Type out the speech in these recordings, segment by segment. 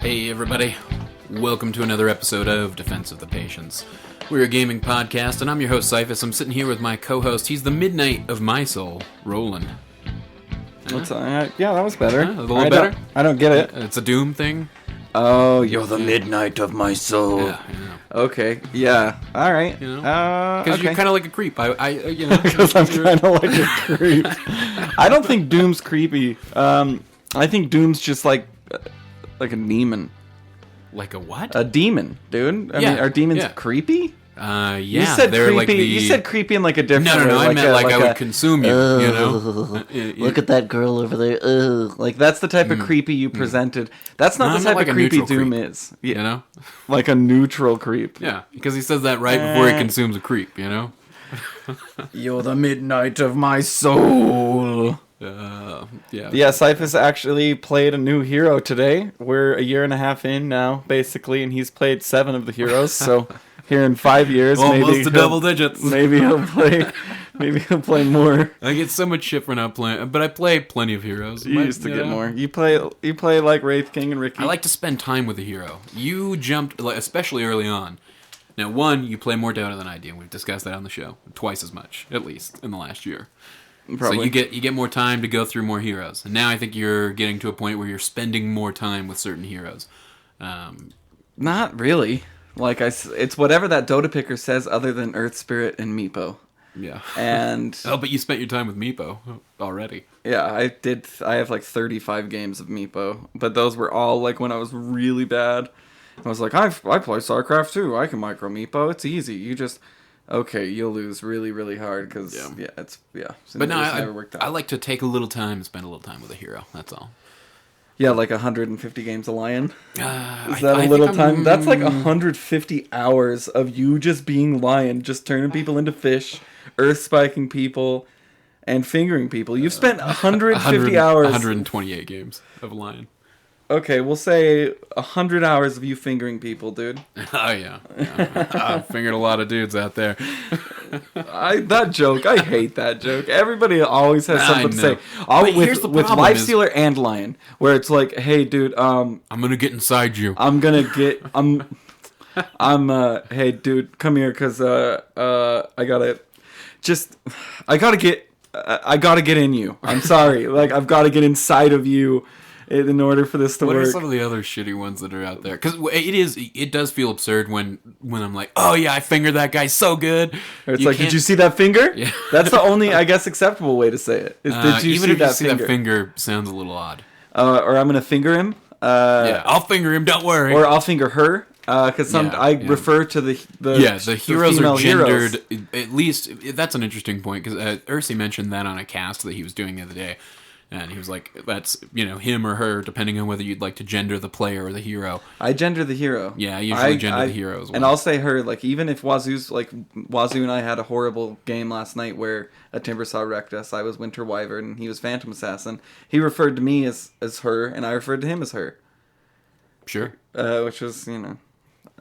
Hey everybody, welcome to another episode of Defense of the Patience. We're a gaming podcast, and I'm your host, Cyphus. I'm sitting here with my co-host. He's the midnight of my soul, Roland. Yeah, that was better. A little better? I don't get it. It's a Doom thing. Oh, you're the midnight of my soul. Yeah. Okay, yeah. All right. Because you're kind of like a creep. Because I'm kind of like a creep. I don't think Doom's creepy. I think Doom's just like a demon. Like a what? A demon, dude. I mean, are demons creepy? Yeah. You said they're creepy. Like the... You said creepy in like a different way. No. I meant I would consume you. You know. Look at that girl over there. Like that's the type of creepy you presented. That's not the type of creepy Doom is. Yeah. You know, like a neutral creep. Yeah, because he says that right before he consumes a creep. You know. You're the midnight of my soul. Yeah, Cyphus actually played a new hero today. We're a year and a half in now, basically, and he's played 7 of the heroes. So here in 5 years, almost to double digits. Maybe he'll play more. I get so much shit for not playing, but I play plenty of heroes. You used to get more. You play like Wraith King and Ricky. I like to spend time with a hero. You jumped, especially early on. Now, you play more Dota than I do, and we've discussed that on the show. Twice as much, at least, in the last year. Probably. So you get more time to go through more heroes. And now I think you're getting to a point where you're spending more time with certain heroes. Not really. Like it's whatever that Dota picker says other than Earth Spirit and Meepo. Yeah. And but you spent your time with Meepo already. Yeah, I did. I have like 35 games of Meepo, but those were all like when I was really bad. I was like, I play StarCraft too. I can micro Meepo. It's easy. You just you'll lose really, really hard because But no, I like to take a little time and spend a little time with a hero. That's all. Yeah, like 150 games of Lion. Is that a little time? That's like 150 hours of you just being Lion, just turning people into fish, earth spiking people, and fingering people. You've spent 150 hours. 128 games of Lion. Okay, we'll say 100 hours of you fingering people, dude. Oh, yeah. I've fingered a lot of dudes out there. That joke, I hate that joke. Everybody always has something to say. With Lifestealer and Lion, where it's like, hey, dude, I'm gonna get inside you. Hey, dude, come here, because I gotta get in you. I'm sorry. Like, I've got to get inside of you in order for this to work. What are some of the other shitty ones that are out there? Because it does feel absurd when I'm like, oh yeah, I fingered that guy so good. Or it's like, did you see that finger? Yeah. That's the only, I guess, acceptable way to say it. Is, did you even see if that you see finger? that finger, sounds a little odd. Or I'm gonna finger him. Yeah, I'll finger him. Don't worry. Or I'll finger her. Because refer to the heroes are gendered. Heroes. At least that's an interesting point because Ursi mentioned that on a cast that he was doing the other day. And he was like, that's, him or her, depending on whether you'd like to gender the player or the hero. I gender the hero. Yeah, I usually gender the hero as well. And I'll say her, like, even if Wazoo and I had a horrible game last night where a Timbersaw wrecked us, I was Winter Wyvern, and he was Phantom Assassin, he referred to me as her, and I referred to him as her. Sure. Which was, it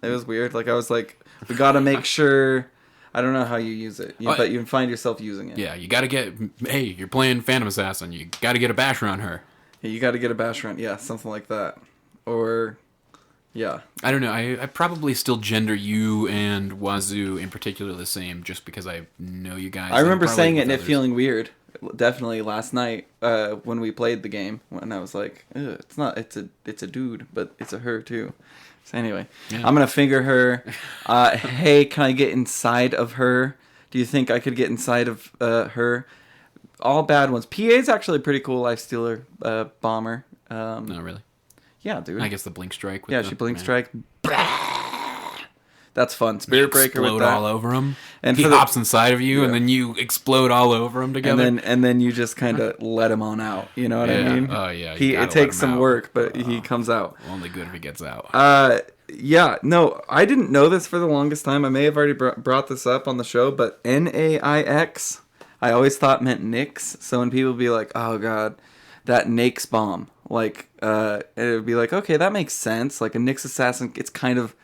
was weird. Like, I was like, we gotta make sure... I don't know how you use it, but you find yourself using it. Yeah, you gotta you're playing Phantom Assassin, you gotta get a basher on her. Yeah, you gotta get a basher on, something like that. Or, yeah. I don't know, I probably still gender you and Wazoo in particular the same, just because I know you guys. I remember saying it and it feeling weird, definitely last night, when we played the game, and I was like, it's a dude, but it's a her too. So anyway, I'm going to finger her. Hey, can I get inside of her? Do you think I could get inside of her? All bad ones. PA's actually a pretty cool Lifestealer bomber. No, really? Yeah, dude. I guess the Blink Strike. She Blink Strike. That's fun. Spirit Breaker with that. Explode all over him. And he hops inside of you, and then you explode all over him together. And then you just kind of let him on out. You know what I mean? Oh, yeah. It takes some work, but he comes out. Only good if he gets out. Yeah, no, I didn't know this for the longest time. I may have already brought this up on the show, but Naix, I always thought meant Nyx. So when people be like, oh, God, that Nyx bomb, like, it would be like, okay, that makes sense. Like a Nyx assassin, it's kind of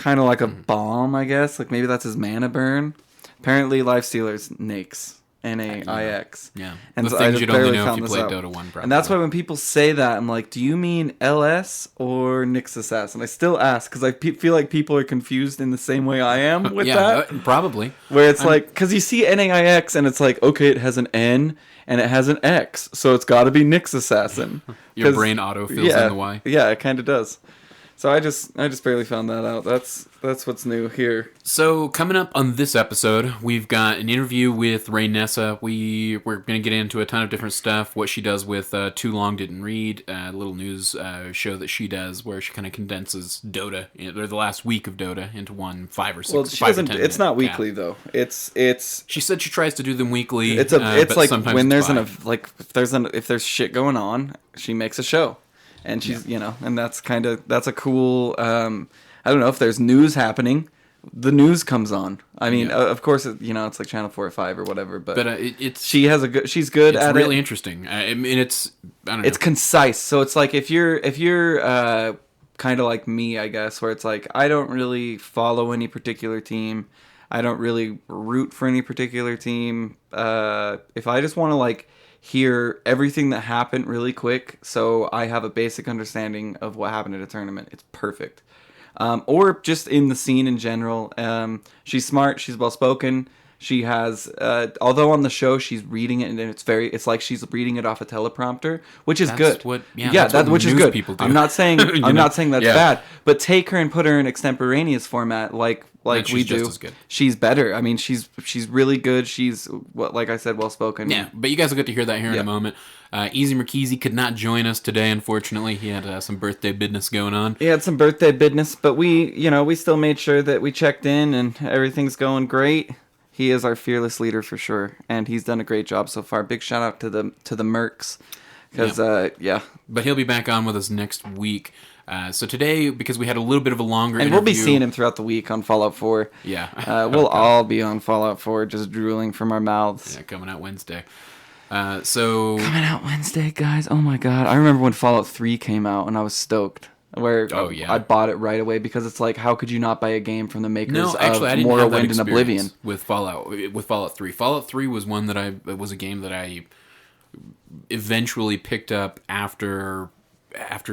like a bomb, I guess. Like maybe that's his mana burn. Apparently, Lifestealer's Nyx. NAIX. Yeah. And the so things you'd only know if you played Dota 1, probably. And that's why when people say that, I'm like, do you mean LS or Nyx Assassin? I still ask, because I feel like people are confused in the same way I am with that. Probably. Where it's like, because you see NAIX, and it's like, okay, it has an N, and it has an X, so it's got to be Nyx Assassin. Your brain auto fills in the Y. Yeah, it kind of does. So I just barely found that out. That's what's new here. So coming up on this episode, we've got an interview with Reinessa. We're going to get into a ton of different stuff. What she does with Too Long Didn't Read, a little news show that she does where she kind of condenses Dota, or the last week of Dota, into 5 or 6. Well, she doesn't. It's not weekly though. It's. She said she tries to do them weekly. It's like when there's if there's shit going on, she makes a show. And she's, and that's a cool, I don't know, if there's news happening, the news comes on. I mean, of course, it's like Channel 4 or 5 or whatever, but she's good at it. It's really interesting. I mean, I don't know. It's concise. So it's like, if you're kind of like me, I guess, where it's like, I don't really follow any particular team. I don't really root for any particular team. If I just want to hear everything that happened really quick, so I have a basic understanding of what happened at a tournament, it's perfect. Or just in the scene in general. She's smart, she's well spoken. She has, although on the show she's reading it, and it's like she's reading it off a teleprompter, which is good. Which is good. People do. I'm not saying that's bad, but take her and put her in extemporaneous format, like we do. She's better. I mean, she's really good. She's like I said, well spoken. Yeah, but you guys will get to hear that here in a moment. Easy Marchese could not join us today, unfortunately. He had some birthday business going on. He had some birthday business, but we still made sure that we checked in and everything's going great. He is our fearless leader for sure, and he's done a great job so far. Big shout out to the Mercs, because But he'll be back on with us next week. So today, because we had a little bit of a longer interview, we'll be seeing him throughout the week on Fallout 4. Yeah, we'll all be on Fallout 4, just drooling from our mouths. Yeah, coming out Wednesday. Coming out Wednesday, guys. Oh my god, I remember when Fallout 3 came out, and I was stoked. I bought it right away, because it's like, how could you not buy a game from the makers of Morrowind and Oblivion? With Fallout 3. Fallout 3 was one that was a game that I eventually picked up after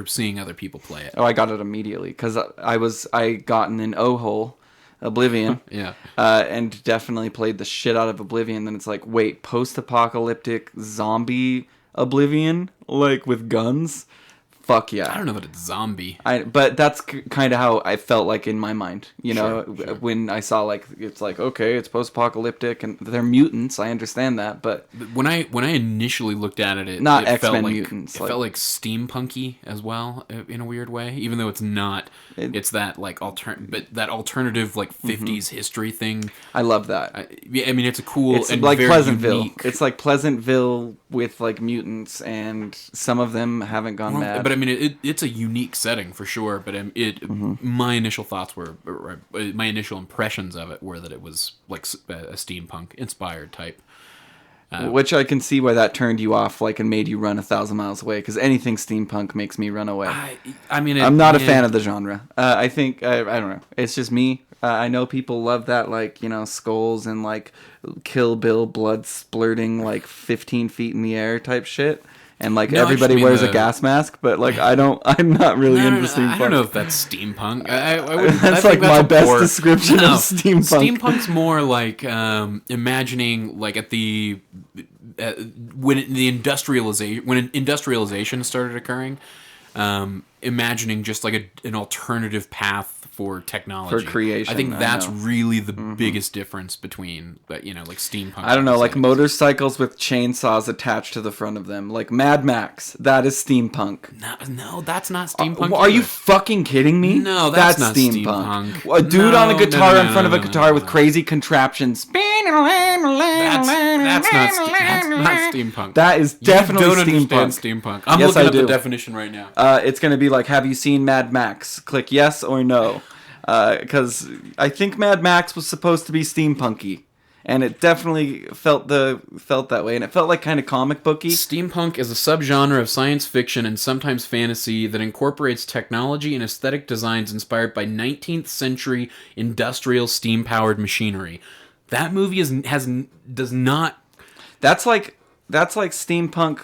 seeing other people play it. Oh, I got it immediately, because I gotten an O-hole, Oblivion. Yeah. And definitely played the shit out of Oblivion. Then it's like, wait, post-apocalyptic zombie Oblivion, with guns? Fuck yeah. I don't know that it's zombie. But that's kind of how I felt like in my mind. Sure. When I saw it's like, okay, it's post-apocalyptic and they're mutants. I understand that, but when I initially looked at it, not it X-Men mutants. It felt like steampunky as well, in a weird way. Even though it's not, it's that that alternative 50s history thing. I love that. I mean, it's a cool. It's and like very Pleasantville. Unique. It's like Pleasantville with mutants, and some of them haven't gone mad. But I mean, it's a unique setting for sure. But my initial thoughts my initial impressions of it were that it was like a steampunk inspired type. Which I can see why that turned you off, and made you run 1,000 miles away. Because anything steampunk makes me run away. I'm not a fan of the genre. I think I don't know. It's just me. I know people love that, skulls and Kill Bill blood splurting 15 feet in the air type shit. And everybody wears a gas mask, but I'm not really into steampunk. I don't know if that's steampunk. That's my best description of steampunk. Steampunk's more imagining at the when industrialization started occurring, imagining just an alternative path for technology, for creation. I think that's really the biggest difference between steampunk. I don't know, motorcycles with chainsaws attached to the front of them, Mad Max. That is steampunk. No, that's not steampunk. Are you fucking kidding me? No, that's not steampunk. A dude on a guitar in front of a guitar with crazy contraptions. That's not steampunk. That is definitely you don't steampunk. Understand steampunk. I'm looking up the definition right now. It's going to be have you seen Mad Max? Click yes or no. Because I think Mad Max was supposed to be steampunky, and it definitely felt that way, and it felt kind of comic booky. Steampunk is a subgenre of science fiction and sometimes fantasy that incorporates technology and aesthetic designs inspired by 19th century industrial steam-powered machinery. That movie does not That's like steampunk,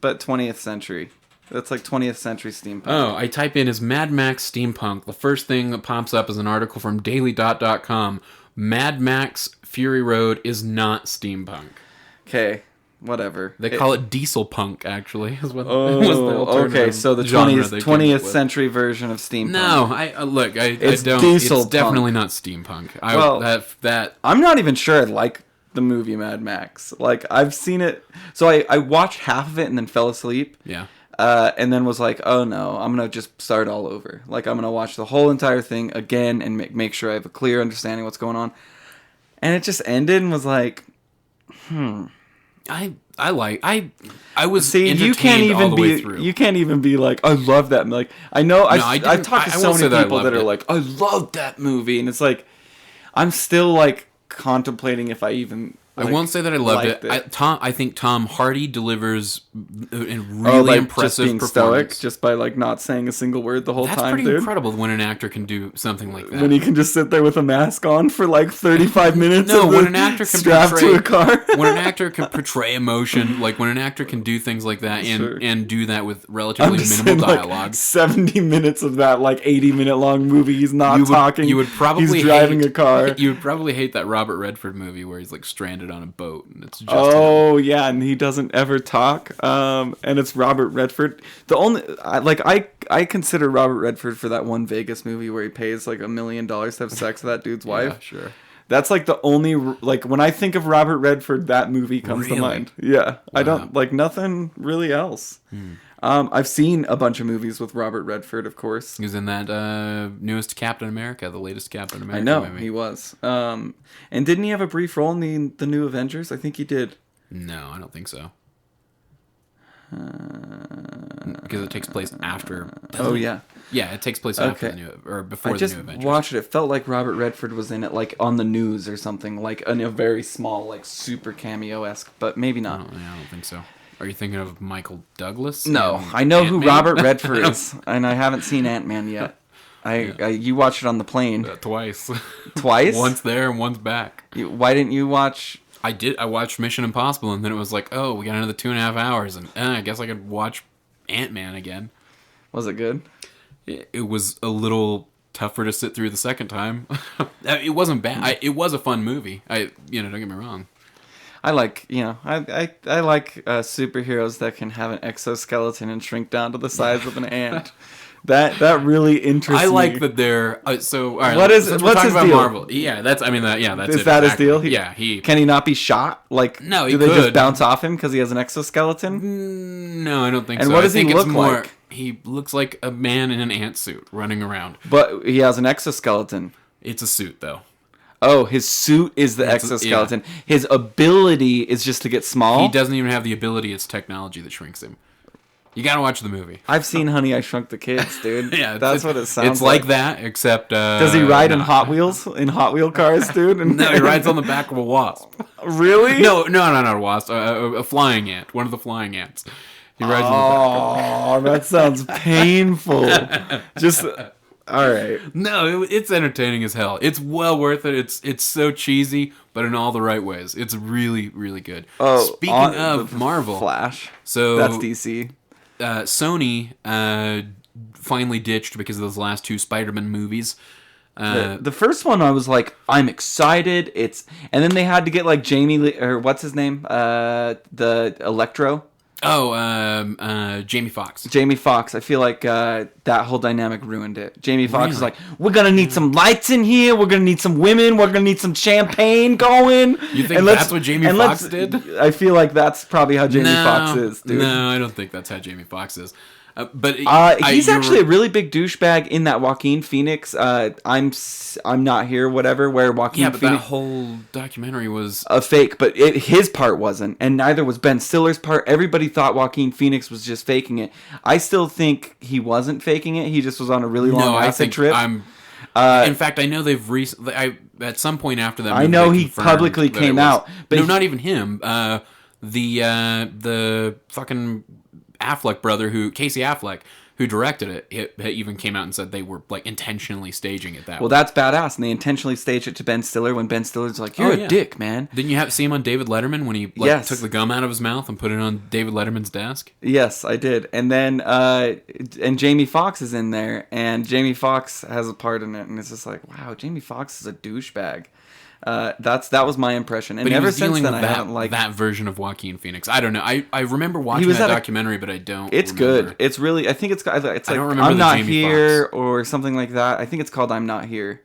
but 20th century. That's like 20th century steampunk. Oh, I type in as Mad Max steampunk. The first thing that pops up is an article from daily.com. Mad Max Fury Road is not steampunk. Okay, whatever. They call it diesel punk, actually. Is what, okay, so the 20th century version of steampunk. No, I don't. Diesel it's definitely not steampunk. I'm not even sure I like the movie Mad Max. Like, I've seen it. So I watched half of it and then fell asleep. Yeah. And then was like, oh no, I'm going to just start all over. Like, I'm going to watch the whole entire thing again and make sure I have a clear understanding of what's going on. And it just ended and was like, I was you can't even all the way through. You can't even be like, I love that. Like, I know I've talked to so many people that are like, I love that movie. And it's like, I'm still like contemplating if I even... I won't say that I loved it. I think Tom Hardy delivers a really impressive just being performance. Stoic, just by like not saying a single word the whole time. That's pretty incredible when an actor can do something like that. When he can just sit there with a mask on for like 35 minutes. No, when an actor can to a car. When an actor can portray emotion, like when an actor can do things like that and do that with relatively minimal dialogue. Like 70 minutes of that like 80-minute long movie, he's not talking. You would probably he's driving a car. You would probably hate that Robert Redford movie where he's like stranded on a boat and it's just him. Yeah, and he doesn't ever talk. And it's Robert Redford. The only I consider Robert Redford for that one Vegas movie where he pays like $1 million to have sex with that dude's wife. Yeah, sure. That's like the only like when I think of Robert Redford, that movie comes to mind. Yeah, wow. I don't like nothing really else. I've seen a bunch of movies with Robert Redford, of course. He was in that newest Captain America, the latest Captain America. I know movie. He was. And didn't he have a brief role in the new Avengers? I think he did. No, I don't think so. Because it takes place after. Yeah. Yeah, it takes place after the new or before the new Avengers. I just watched it. It felt like Robert Redford was in it, like on the news or something, like in a very small, like super cameo-esque, but maybe not. I don't think so. Are you thinking of Michael Douglas? No, I know Ant-Man? Who Robert Redford is, and I haven't seen Ant-Man yet. You watched it on the plane twice. Twice? Once there and once back. Why didn't you watch? I did. I watched Mission Impossible, and then it was like, oh, we got another 2.5 hours, and I guess I could watch Ant-Man again. Was it good? It was a little tougher to sit through the second time. It wasn't bad. It was a fun movie. Don't get me wrong. I like, I like superheroes that can have an exoskeleton and shrink down to the size of an ant. That really interests me. I like that they're so. All right, what's his deal? Marvel. Yeah, that's. I mean, that's. Is that his deal? He can he not be shot? Like, no, he do could. They just bounce off him because he has an exoskeleton? No, I don't think so. And what does he look like? He looks like a man in an ant suit running around. But he has an exoskeleton. It's a suit, though. Oh, his suit is the exoskeleton. Yeah. His ability is just to get small? He doesn't even have the ability. It's technology that shrinks him. You gotta watch the movie. I've seen Honey, I Shrunk the Kids, dude. Yeah, that's what it sounds like. It's like that, except... does he ride in Hot Wheels? In Hot Wheel cars, dude? No, he rides on the back of a wasp. Really? No, not a wasp. A flying ant. One of the flying ants. He rides on the back. Oh, that sounds painful. Just... All right. No, it's entertaining as hell. It's well worth it. It's so cheesy, but in all the right ways. It's really, really good. Oh, speaking of Marvel... Flash. So that's DC. Sony finally ditched because of those last two Spider-Man movies. The first one, I was like, I'm excited. And then they had to get like Jamie Lee, or what's his name? The Electro. Oh, Jamie Foxx. Jamie Foxx. I feel like that whole dynamic ruined it. Jamie Foxx is like, we're going to need some lights in here. We're going to need some women. We're going to need some champagne going. You think that's what Jamie Foxx did? I feel like that's probably how Jamie Foxx is, dude. No, I don't think that's how Jamie Foxx is. But he's actually a really big douchebag in that Joaquin Phoenix. I'm not here, whatever. Where Joaquin Phoenix, that whole documentary was a fake, but his part wasn't, and neither was Ben Stiller's part. Everybody thought Joaquin Phoenix was just faking it. I still think he wasn't faking it. He just was on a really long acid trip. In fact, I know they've recently. At some point after that, I know he publicly came out, but not even him. The fucking Affleck brother, Casey Affleck, who directed it even came out and said they were like intentionally staging it that way. Well, that's badass, and they intentionally staged it to Ben Stiller when Ben Stiller's like, "You're a dick, man." Didn't you see him on David Letterman when he took the gum out of his mouth and put it on David Letterman's desk? Yes, I did. And then and Jamie Foxx is in there, and Jamie Foxx has a part in it, and it's just like, wow, Jamie Foxx is a douchebag. That was my impression, and ever since then I haven't liked that version of Joaquin Phoenix. I don't know. I remember watching that documentary, but I don't. It's remember. Good. It's really. I think it's like I don't remember I'm Not Jamie Here Foxx. or something like that. I think it's called I'm Not Here,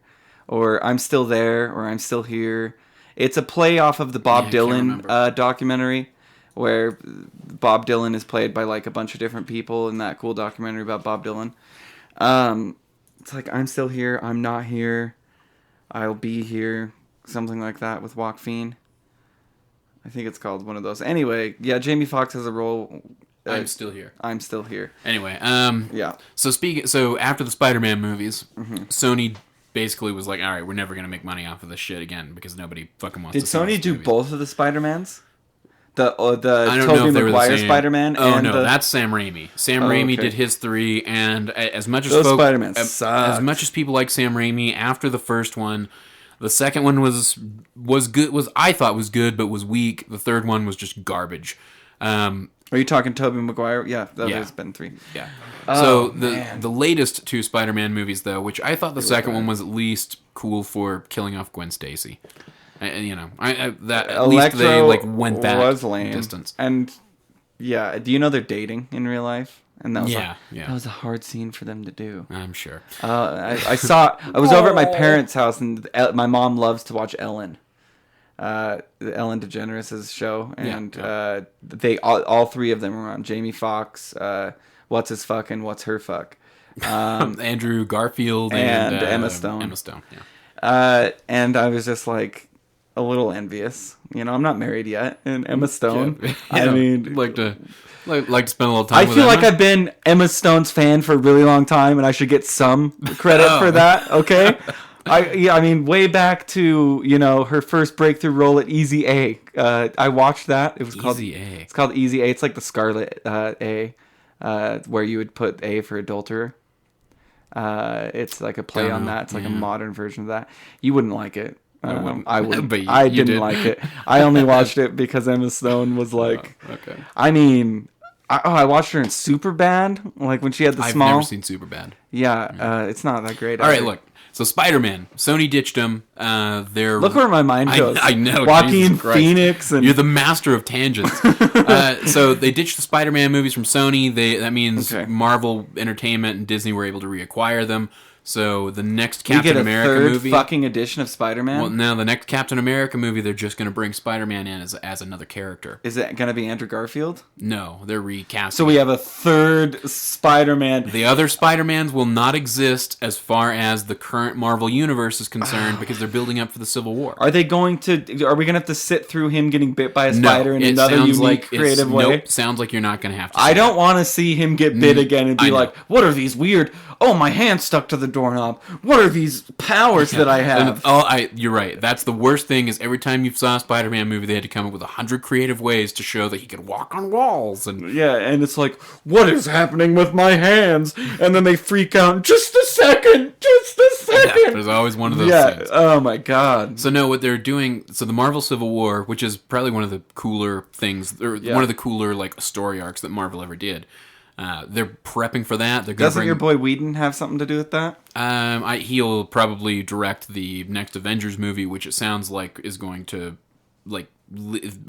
or I'm Still There, or I'm Still Here. It's a play off of the Bob Dylan documentary, where Bob Dylan is played by like a bunch of different people in that cool documentary about Bob Dylan. It's like I'm Still Here, I'm Not Here, I'll Be Here. Something like that with Joaquin. I think it's called one of those. Anyway, yeah, Jamie Foxx has a role. I'm Still Here. I'm Still Here. Anyway, yeah. So after the Spider-Man movies, Sony basically was like, all right, we're never gonna make money off of this shit again because nobody fucking wants. Did to see Sony do movies. Both of the Spider-Mans? The Tobey Maguire Spider-Man. Oh no, that's Sam Raimi. Sam Raimi did his 3, and as much as those Spider-Man sucked. As much as people like Sam Raimi after the first one. The second one was good. I thought was good, but was weak. The third one was just garbage. Are you talking Tobey Maguire? Yeah, that has been 3. Yeah. So the latest 2 Spider-Man movies, though, which I thought the second one was at least cool for killing off Gwen Stacy. At least they went that was lame. Distance. And yeah, do you know they're dating in real life? And that was that was a hard scene for them to do. I'm sure. I was over at my parents' house, and my mom loves to watch Ellen, Ellen DeGeneres' show, and they all 3 of them were on. Jamie Foxx, What's His Fuck and What's Her Fuck, Andrew Garfield and Emma Stone. And I was just like a little envious. I'm not married yet, and Emma Stone. I mean, like to spend a little time. I feel like I've been Emma Stone's fan for a really long time, and I should get some credit for that. Okay, I mean, way back to her first breakthrough role at Easy A. I watched that. It was called Easy A. It's called Easy A. It's like the Scarlet A, where you would put A for adulterer. It's like a play on that. It's like a modern version of that. You wouldn't like it. I wouldn't. But I didn't like it. I only watched it because Emma Stone was like. Okay. I mean, I watched her in Superbad, like when she had the small. I've never seen Superbad. Yeah, it's not that great. All right, look. So Spider-Man, Sony ditched him. Look where my mind goes. I know. Joaquin Phoenix, and you're the master of tangents. So they ditched the Spider-Man movies from Sony. That means Marvel Entertainment and Disney were able to reacquire them. So the next Captain America movie, we get a third fucking edition of Spider-Man. Well, now the next Captain America movie, they're just going to bring Spider-Man in as another character. Is it going to be Andrew Garfield? No, they're recasting. So we have a third Spider-Man. The other Spider-Mans will not exist as far as the current Marvel universe is concerned because they're building up for the Civil War. Are we going to have to sit through him getting bit by a spider in another unique, creative way? Nope, sounds like you're not going to have to. I don't want to see him get bit again and be like, what are these weird... Oh, my hand's stuck to the doorknob. What are these powers that I have? You're right. That's the worst thing is every time you saw a Spider-Man movie, they had to come up with 100 creative ways to show that he could walk on walls. And it's like, what is happening with my hands? And then they freak out. Just a second. Yeah, there's always one of those things. Oh, my God. So, no, what they're doing... So, the Marvel Civil War, which is probably one of the cooler things, or one of the cooler, story arcs that Marvel ever did. They're prepping for that. Doesn't your boy Whedon have something to do with that? He'll probably direct the next Avengers movie, which it sounds like is going to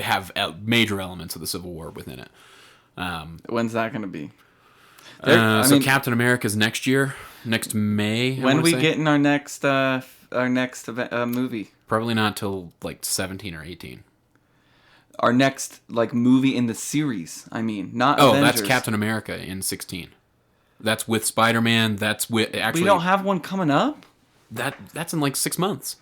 have major elements of the Civil War within it. When's that going to be? Captain America's next year, next May. When are we getting our next movie? Probably not till 17 or 18. Our next movie in the series. I mean, not Avengers. That's Captain America in 16. That's with Spider-Man. That's with actually. We don't have one coming up. That's in 6 months.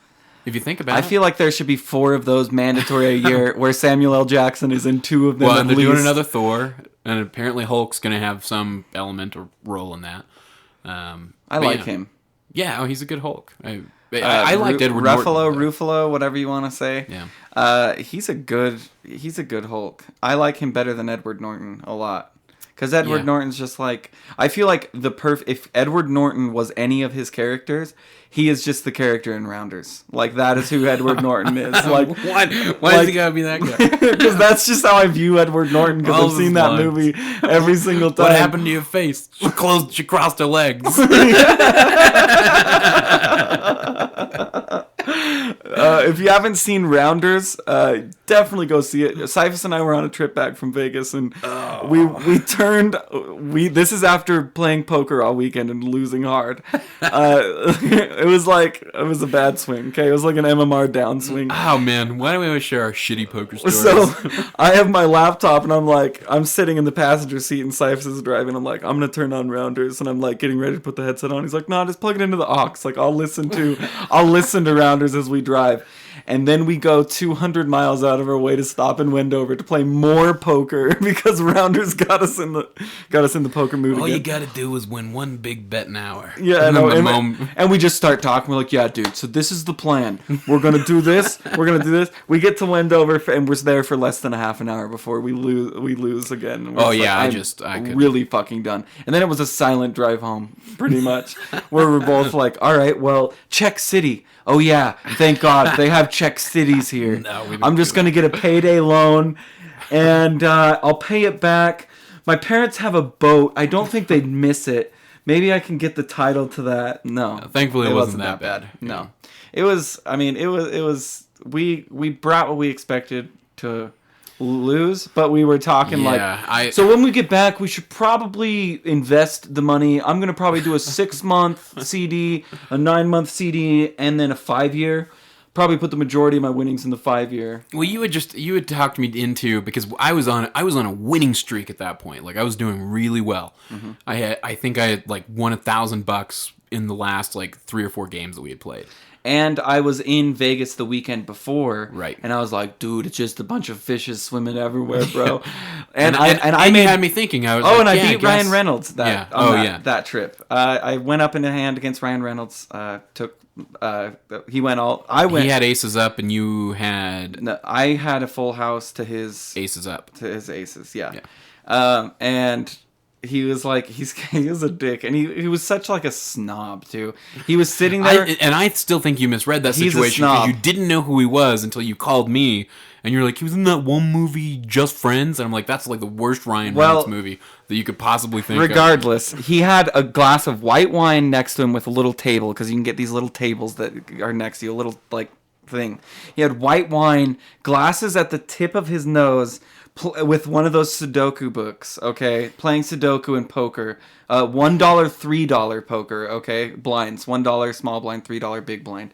If you think about it, I feel like there should be 4 of those mandatory a year, where Samuel L. Jackson is in 2 of them. Well, and they're doing another Thor, and apparently Hulk's going to have some element or role in that. I like him. Yeah, he's a good Hulk. I liked Edward Ruffalo, whatever you want to say. Yeah. He's a good Hulk. I like him better than Edward Norton a lot. Because Edward Norton's just like, I feel like if Edward Norton was any of his characters, he is just the character in Rounders. Like, that is who Edward Norton is. Like, why does he gotta be that guy? Because that's just how I view Edward Norton, because I've seen that movie every single time. What happened to your face? She crossed her legs. If you haven't seen Rounders, definitely go see it. Cyphus and I were on a trip back from Vegas, and this is after playing poker all weekend and losing hard. It was a bad swing. Okay, it was like an MMR downswing. Oh man, why don't we always share our shitty poker stories? So I have my laptop, and I'm sitting in the passenger seat, and Cyphus is driving. I'm like, I'm gonna turn on Rounders, and I'm like getting ready to put the headset on. He's like, no, just plug it into the aux. Like, I'll listen to Rounders as we drive. And then we go 200 miles out of our way to stop in Wendover to play more poker because Rounders got us in the poker mood. All again. you gotta do is win one big bet an hour. Yeah, and we just start talking. We're like, yeah, dude. So this is the plan. We're gonna do this. We're gonna do this. We get to Wendover and we're there for less than a half an hour before we lose again. I'm really fucking done. And then it was a silent drive home, pretty much, where we're both like, all right, well, Czech City. Oh yeah, thank God they have Czech cities here. No, I'm just gonna get a payday loan, and I'll pay it back. My parents have a boat. I don't think they'd miss it. Maybe I can get the title to that. No, thankfully it wasn't that bad. No, it was. I mean, it was. We brought what we expected to lose, but we were talking so when we get back, we should probably invest the money. I'm gonna probably do a 6-month CD, a 9-month CD, and then a 5-year. Probably put the majority of my winnings in the 5-year. Well, you had talked me into, because I was on a winning streak at that point. Like, I was doing really well. Mm-hmm. I think I had like won $1,000 in the last like 3 or 4 games that we had played. And I was in Vegas the weekend before, right? And I was like, "Dude, it's just a bunch of fishes swimming everywhere, bro." and you had me thinking. I was I beat Ryan Reynolds that trip. I went up in a hand against Ryan Reynolds. He went all. He had aces up, and you had. No, I had a full house to his aces up. To his aces, yeah. And he was like, he was a dick, and he was such like a snob too. He was sitting there, and I still think you misread that situation because you didn't know who he was until you called me, and you're like, he was in that one movie, Just Friends, and I'm like, that's like the worst Ryan Reynolds movie that you could possibly think of. Regardless, he had a glass of white wine next to him with a little table, because you can get these little tables that are next to you, a little like thing. He had white wine, glasses at the tip of his nose, with one of those Sudoku books, okay? Playing Sudoku and poker. $1, $3 poker, okay? Blinds. $1 small blind, $3 big blind.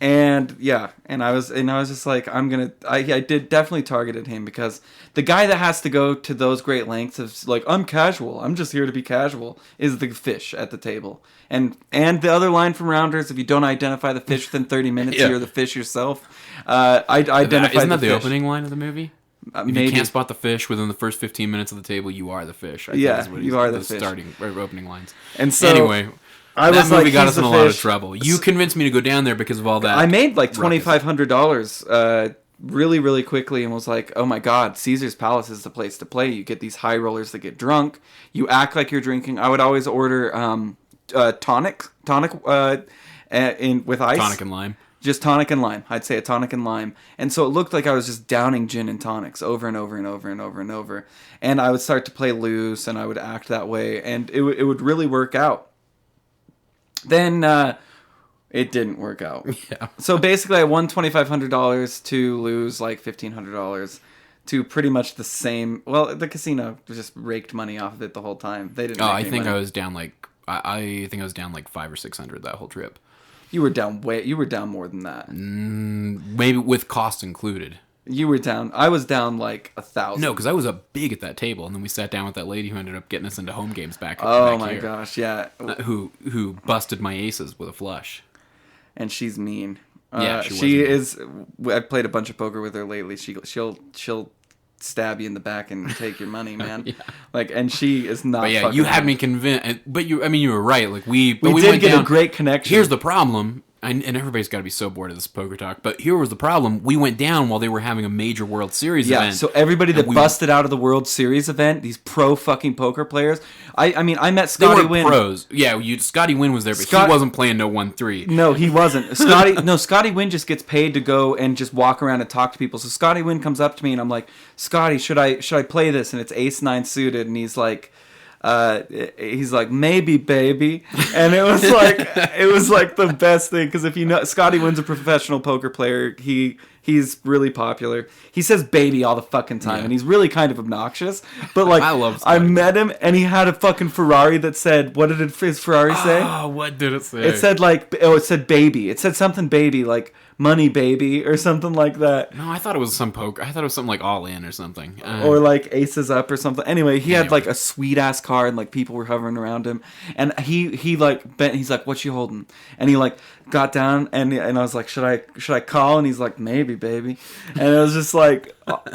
And yeah, and I was just like, I did definitely targeted him, because the guy that has to go to those great lengths of like, I'm casual, I'm just here to be casual, is the fish at the table. And the other line from Rounders, if you don't identify the fish within 30 minutes, you're the fish yourself. Isn't that the opening line of the movie? If maybe. You can't spot the fish within the first 15 minutes of the table, you are the fish. You are the fish. Starting or opening lines. And so anyway, that movie got us in a lot of trouble. You convinced me to go down there because of all that. I made like $2,500 really, really quickly, and was like, oh my God, Caesar's Palace is the place to play. You get these high rollers that get drunk. You act like you're drinking. I would always order tonic with ice. Tonic and lime. Just tonic and lime. I'd say a tonic and lime. And so it looked like I was just downing gin and tonics over and over and over and over and over. And I would start to play loose, and I would act that way, and it would really work out. Then it didn't work out. Yeah. So basically I won $2,500 to lose like $1,500 to pretty much the same. Well, the casino just raked money off of it the whole time. They didn't. I think money. I was down like I think I was down like $500 or $600 that whole trip. You were down more than that. Maybe with cost included. You were down. I was down like 1,000. No, because I was up big at that table, and then we sat down with that lady who ended up getting us into home games back. Oh my gosh, yeah. Who busted my aces with a flush. And she's mean. Yeah, she is. I've played a bunch of poker with her lately. She'll stab you in the back and take your money, man. Yeah. Like, and she is not. But yeah, you had me convinced. But you were right. Like we did went get down, a great connection. Here's the problem. And everybody's got to be so bored of this poker talk. But here was the problem. We went down while they were having a major World Series event. Yeah, so everybody that busted out of the World Series event, these pro fucking poker players. I mean, I met Scotty Wynn. They weren't pros. Yeah, Scotty Wynn was there, but he wasn't playing no 1-3. No, he wasn't. Scotty Wynn just gets paid to go and just walk around and talk to people. So Scotty Wynn comes up to me and I'm like, Scotty, should I play this? And it's ace-9 suited, and he's like, maybe, baby. And it was like the best thing, because if you know, Scotty Wynn's a professional poker player. He's really popular. He says baby all the fucking time, and he's really kind of obnoxious. But like, I met him, and he had a fucking Ferrari that said, what did his Ferrari say? Oh, what did it say? It said it said baby. It said something baby, like money baby or something like that. No, I thought it was some poker. I thought it was something like all in or something. Or like aces up or something. Anyway, he had like a sweet ass card, and like people were hovering around him, and he like bent. He's like, "What you holding?" And he like got down, and I was like, "Should I call?" And he's like, "Maybe, baby." And it was just like,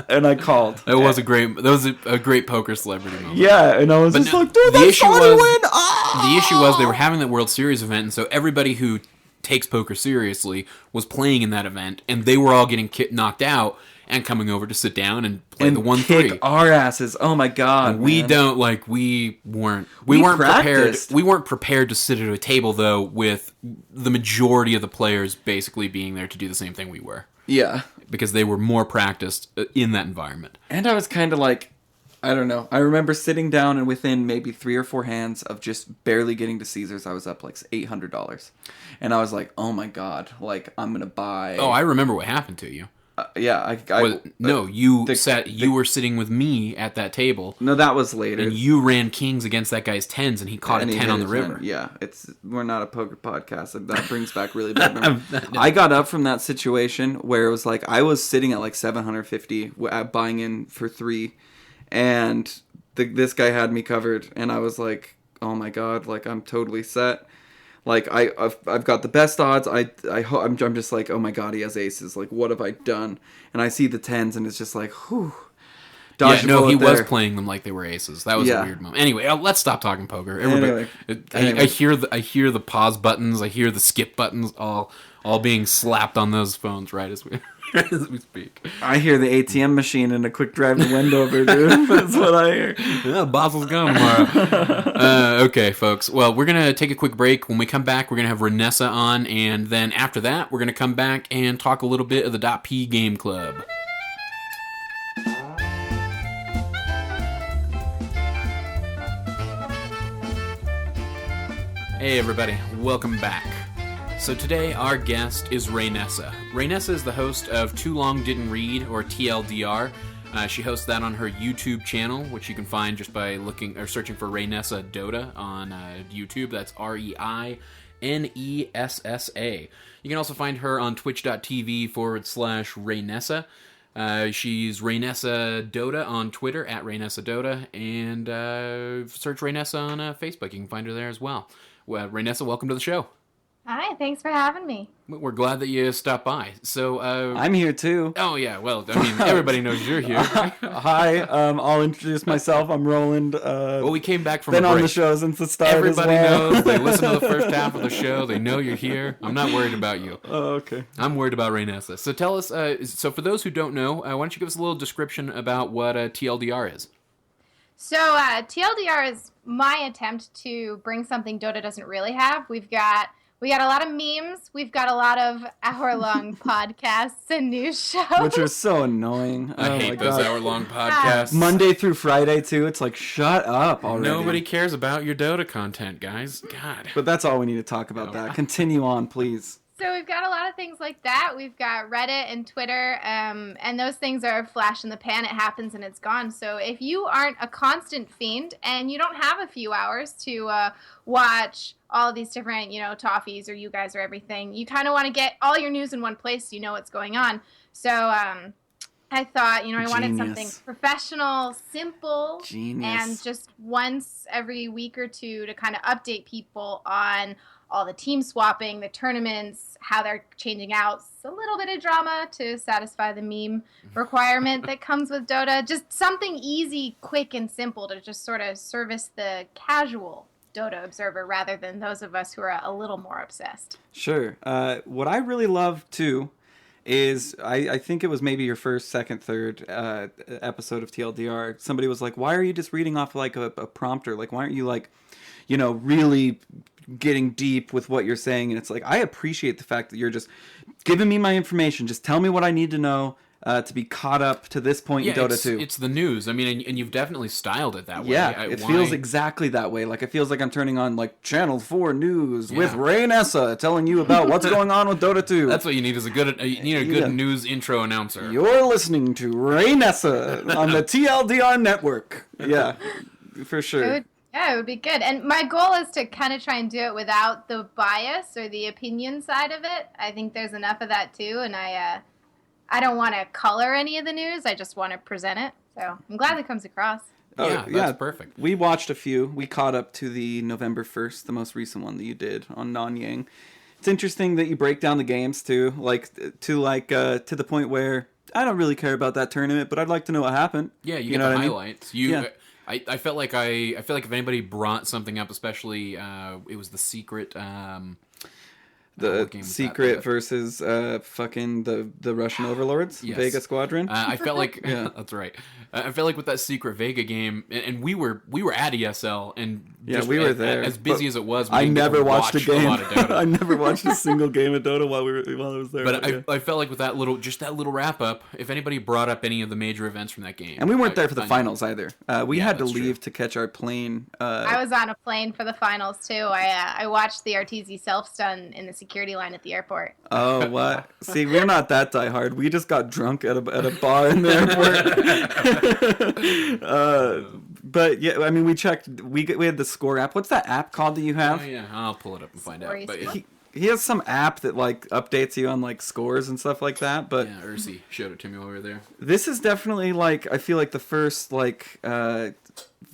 and I called. That was a great poker celebrity moment. Yeah, and I was like, "Dude, the issue was the issue was they were having that World Series event, and so everybody who takes poker seriously was playing in that event, and they were all getting knocked out and coming over to sit down and play the 1-3. Kick our asses. Oh my god. And we weren't prepared. We weren't prepared to sit at a table though with the majority of the players basically being there to do the same thing we were. Yeah. Because they were more practiced in that environment. And I was kind of like, I don't know. I remember sitting down, and within maybe 3 or 4 hands of just barely getting to Caesars, I was up like $800. And I was like, oh my god, like I'm going to buy. Oh, I remember what happened to you. Yeah, you were sitting with me at that table. No, that was later. And you ran kings against that guy's 10s, and he caught a 10 on the river. Yeah, we're not a poker podcast. That brings back really bad memories. I got up from that situation where it was like I was sitting at like 750 buying in for 3, and this guy had me covered, and I was like, oh my god, like I'm totally set. Like I've got the best odds. I'm just like, oh my god, he has aces. Like what have I done? And I see the 10s, and it's just like, whew. He was playing them like they were aces. That was a weird moment. Anyway, let's stop talking poker. Anyway. I hear the pause buttons. I hear the skip buttons all being slapped on those phones right as we speak. I hear the ATM machine and a quick drive to Wendover, dude. That's what I hear. Yeah, boss will come tomorrow. Okay, folks. Well, we're going to take a quick break. When we come back, we're going to have Reinessa on, and then after that, we're going to come back and talk a little bit of the .p Game Club. Hey, everybody. Welcome back. So today, our guest is Reinessa. Reinessa is the host of Too Long Didn't Read, or TLDR. She hosts that on her YouTube channel, which you can find just by looking or searching for Reinessa Dota on YouTube. That's REINESSA. You can also find her on twitch.tv/Reinessa. She's Reinessa Dota on Twitter, at Reinessa Dota, and search Reinessa on Facebook. You can find her there as well. Reinessa, welcome to the show. Hi, thanks for having me. We're glad that you stopped by. So I'm here too. Oh yeah, well, I mean, everybody knows you're here. Hi, I'll introduce myself. I'm Roland. Well, we came back from been a break. On the show since the start. Everybody as well. knows. They listen to the first half of the show. They know you're here. I'm not worried about you. Oh, okay. I'm worried about Reinessa. So tell us. So for those who don't know, why don't you give us a little description about what TLDR is? So TLDR is my attempt to bring something Dota doesn't really have. We got a lot of memes. We've got a lot of hour-long podcasts and news shows. Which are so annoying. I hate those hour-long podcasts. Monday through Friday, too. It's like, shut up already. Nobody cares about your Dota content, guys. God. But that's all we need to talk about that. Continue on, please. So we've got a lot of things like that. We've got Reddit and Twitter, and those things are a flash in the pan. It happens and it's gone. So if you aren't a constant fiend and you don't have a few hours to watch all of these different, toffees or you guys or everything, you kind of want to get all your news in one place so you know what's going on. So I thought, I wanted something professional, simple, and just once every week or two to kind of update people on all the team swapping, the tournaments, how they're changing out, a little bit of drama to satisfy the meme requirement that comes with Dota. Just something easy, quick, and simple to just sort of service the casual Dota observer rather than those of us who are a little more obsessed. Sure. What I really love too is I think it was maybe your first, second, third episode of TLDR. Somebody was like, "Why are you just reading off like a prompter? Like, why aren't you like, really getting deep with what you're saying?" And it's like, I appreciate the fact that you're just giving me my information. Just tell me what I need to know to be caught up to this point in Dota 2. It's the news. I mean, and you've definitely styled it that way. Yeah, it feels exactly that way. Like, it feels like I'm turning on, like, Channel 4 News with Reinessa telling you about what's going on with Dota 2. That's what you need, is a good news intro announcer. You're listening to Reinessa on the TLDR network. Yeah, for sure. It would be good. And my goal is to kind of try and do it without the bias or the opinion side of it. I think there's enough of that, too, and I don't want to color any of the news. I just want to present it. So I'm glad it comes across. That's perfect. We watched a few. We caught up to the November 1st, the most recent one that you did on Nanyang. It's interesting that you break down the games too, to the point where I don't really care about that tournament, but I'd like to know what happened. Yeah, you get the highlights. I felt like if anybody brought something up, especially it was the secret. The secret versus fucking the Russian overlords, yes. Vega Squadron. I felt like that's right. I felt like with that secret Vega game, and we were at ESL, and we were there. As busy as it was, I never watched a game. I never watched a single game of Dota while I was there. But I felt like with that little wrap up, if anybody brought up any of the major events from that game, and we weren't there for the finals either. We had to leave to catch our plane. I was on a plane for the finals too. I watched the Arteezy self stun in the security line at the airport. Oh, what? See, we're not that diehard. We just got drunk at a bar in the airport. But yeah, I mean, we checked. We had the score app. What's that app called that you have? Oh yeah, I'll pull it up and find out. But he has some app that like updates you on like scores and stuff like that. But yeah, Ursi showed it to me while we were there. This is definitely like, I feel like the first like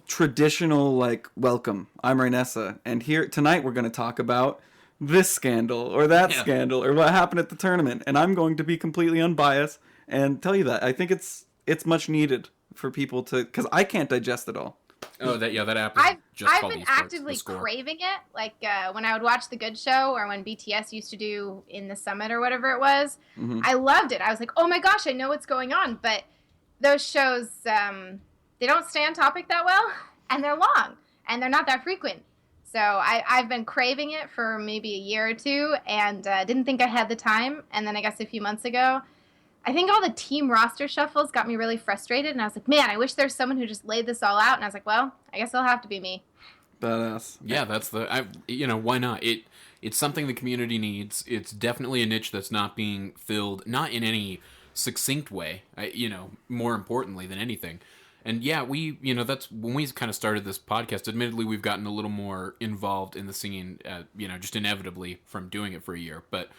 traditional like welcome. I'm Reinessa, and here tonight we're going to talk about this scandal or that scandal or what happened at the tournament, and I'm going to be completely unbiased and tell you that I think it's much needed for people to, because I can't digest it all. Oh, that app is I've been actively craving it, like when I would watch The Good Show or when BTS used to do In the Summit or whatever it was. Mm-hmm. I loved it. I was like, oh my gosh, I know what's going on. But those shows, they don't stay on topic that well, and they're long, and they're not that frequent. So I've been craving it for maybe a year or two, and didn't think I had the time. And then I guess a few months ago, I think all the team roster shuffles got me really frustrated, and I was like, man, I wish there's someone who just laid this all out. And I was like, well, I guess it'll have to be me. Badass. Yeah, that's why not? It's something the community needs. It's definitely a niche that's not being filled, not in any succinct way, more importantly than anything. And yeah, that's when we kind of started this podcast. Admittedly, we've gotten a little more involved in the scene, just inevitably from doing it for a year. But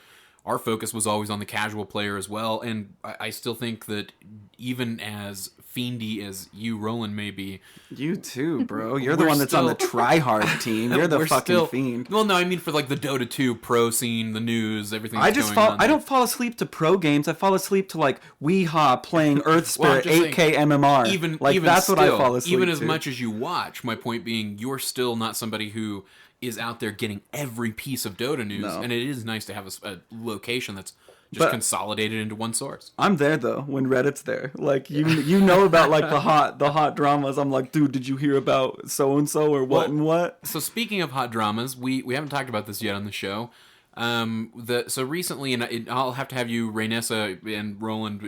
our focus was always on the casual player as well. And I still think that even as fiendy as you, Roland, may be... You too, bro. You're the one that's on the try-hard team. You're the fucking fiend. Well, no, I mean for like the Dota 2 pro scene, the news, everything I don't fall asleep to pro games. I fall asleep to like Weehaw playing Earth Spirit 8K MMR. Even that's still, what I fall asleep even as to. much as you watch, my point being, you're still not somebody who is out there getting every piece of Dota news. No. And it is nice to have a location that's just consolidated into one source. I'm there though when Reddit's there. Like you know about like the hot dramas. I'm like, dude, did you hear about so and so or what and what? So speaking of hot dramas, we haven't talked about this yet on the show. So recently, and I'll have to have you, Reinessa and Roland,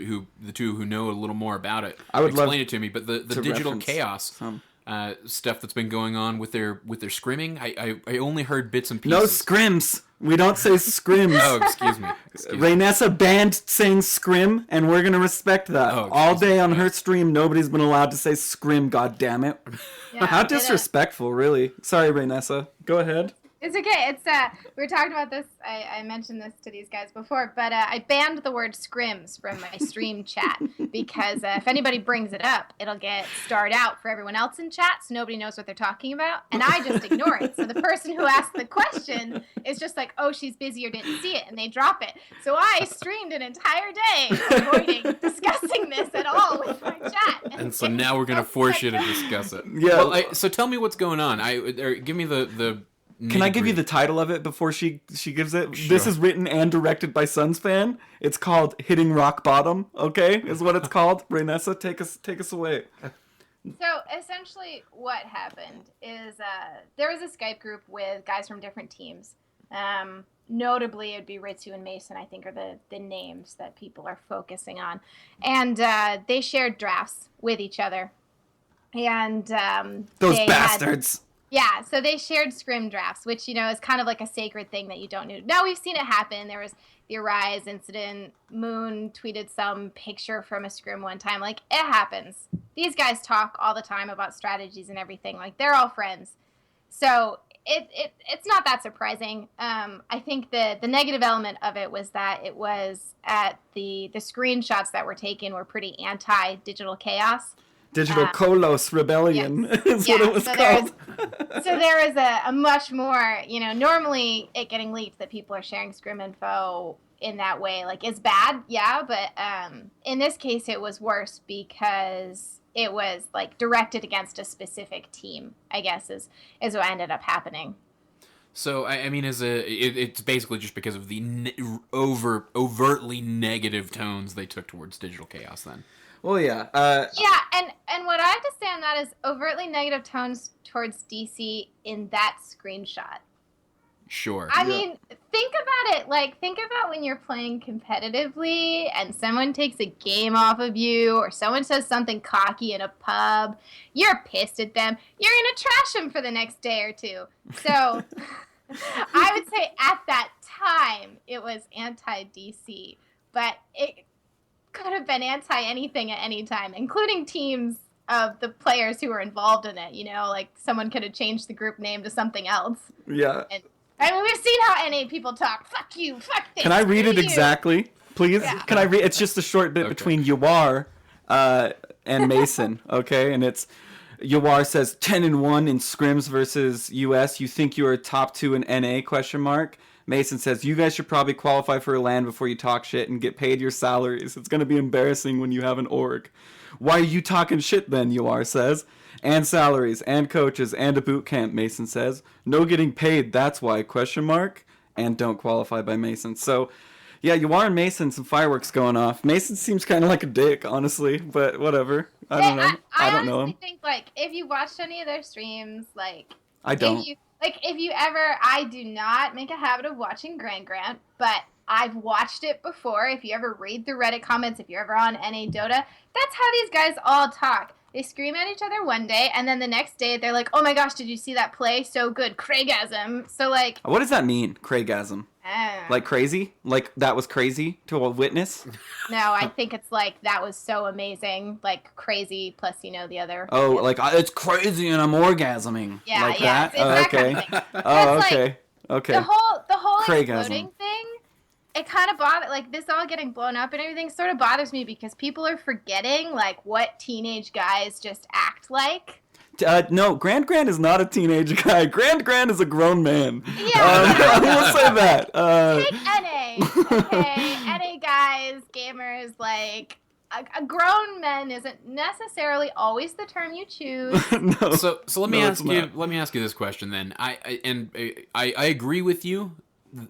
the two who know a little more about it, I would explain it to me. But the digital chaos stuff that's been going on with their scrimming, I only heard bits and pieces. No scrims. We don't say scrims. Oh, excuse me. Reinessa banned saying scrim, and we're going to respect that. All day on her stream, nobody's been allowed to say scrim, goddammit. Yeah, how disrespectful, really. Sorry, Reinessa. Go ahead. It's okay. It's we were talking about this. I mentioned this to these guys before, but I banned the word scrims from my stream chat because if anybody brings it up, it'll get starred out for everyone else in chat, so nobody knows what they're talking about, and I just ignore it. So the person who asked the question is just like, "Oh, she's busy or didn't see it," and they drop it. So I streamed an entire day avoiding discussing this at all with my chat. And so now we're gonna force you to discuss it. Yeah. Well, so tell me what's going on. Give me the. Can I give you the title of it before she gives it? Sure. This is written and directed by Sunsfan. It's called Hitting Rock Bottom, okay? Is what it's called. Reinessa, take us away. So essentially what happened is there was a Skype group with guys from different teams. Notably, it would be Ritsu and Mason, I think, are the names that people are focusing on. And they shared drafts with each other. And those bastards! Yeah, so they shared scrim drafts, which, is kind of like a sacred thing that you don't do. Now, we've seen it happen. There was the Arise incident. Moon tweeted some picture from a scrim one time. Like, it happens. These guys talk all the time about strategies and everything. Like, they're all friends. So it's not that surprising. I think the negative element of it was that it was at the screenshots that were taken were pretty anti-digital chaos. Digital Kolos Rebellion is what it was called. So there is a much more, normally it getting leaked that people are sharing scrim info in that way, like, is bad, yeah, but in this case it was worse because it was, like, directed against a specific team, I guess, is what ended up happening. So, I mean, it's basically just because of the overtly negative tones they took towards digital chaos then. Well, yeah. And what I understand that is overtly negative tones towards DC in that screenshot. Sure. I mean, think about it. Like, think about when you're playing competitively and someone takes a game off of you or someone says something cocky in a pub. You're pissed at them. You're going to trash them for the next day or two. So I would say at that time it was anti-DC. But it could have been anti-anything at any time, including teams of the players who were involved in it. Like, someone could have changed the group name to something else. Yeah. And, I mean, we've seen how NA people talk. Fuck you, fuck this. Can I read it exactly, please? Yeah. Can I read? It's just a short bit between Yawar and Mason, okay? And it's, Yawar says, 10-1 in scrims versus US. You think you are top 2 in NA, question mark? Mason says, you guys should probably qualify for a LAN before you talk shit and get paid your salaries. It's going to be embarrassing when you have an org. Why are you talking shit then, Yawar says. And salaries, and coaches, and a boot camp, Mason says. No getting paid, that's why, question mark. And don't qualify by Mason. So, yeah, Yawar and Mason, some fireworks going off. Mason seems kind of like a dick, honestly, but whatever. I don't know. I don't know him. I think, like, if you watched any of their streams, like... I don't. If you ever, I do not make a habit of watching Grand Grant, but I've watched it before. If you ever read the Reddit comments, if you're ever on NA Dota, that's how these guys all talk. They scream at each other one day, and then the next day they're like, oh my gosh, did you see that play? So good. Craigasm. So, like... What does that mean, Craigasm? Like crazy? Like that was crazy to a witness? No, I think it's like that was so amazing. Like crazy plus, the other... Oh, like it's crazy and I'm orgasming. Yeah, like yeah. that? It's that okay. kind of thing. Oh, okay. Like, okay. The whole Craigasm. exploding thing, it kind of bothers, like, this all getting blown up and everything sort of bothers me because people are forgetting, like, what teenage guys just act like. No, Grand is not a teenage guy. Grand is a grown man. Yeah. We'll say that. Take NA. Okay, NA guys, gamers, like, a grown man isn't necessarily always the term you choose. No. So let me ask you. Let me ask you this question then. I agree with you,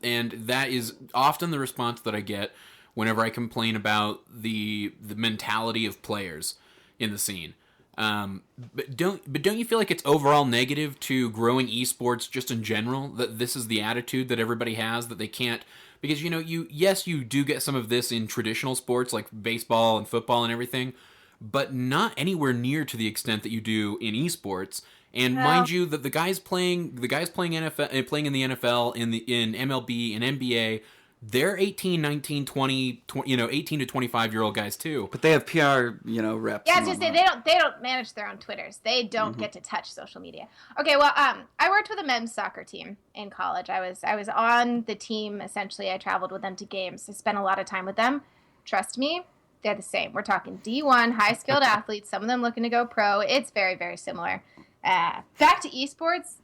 and that is often the response that I get whenever I complain about the mentality of players in the scene. But don't you feel like it's overall negative to growing esports just in general, that this is the attitude that everybody has, that they can't, because you do get some of this in traditional sports like baseball and football and everything, but not anywhere near to the extent that you do in esports. And mind you, that the guys playing NFL, playing in the NFL, in MLB, in NBA, they're 18, 19, 20, 18 to 25-year-old guys too. But they have PR, reps. Yeah, I was just say they don't manage their own Twitters. They don't get to touch social media. Okay, well, I worked with a men's soccer team in college. I was on the team essentially. I traveled with them to games. I spent a lot of time with them. Trust me, they're the same. We're talking D1, high-skilled athletes, some of them looking to go pro. It's very, very similar. Back to esports,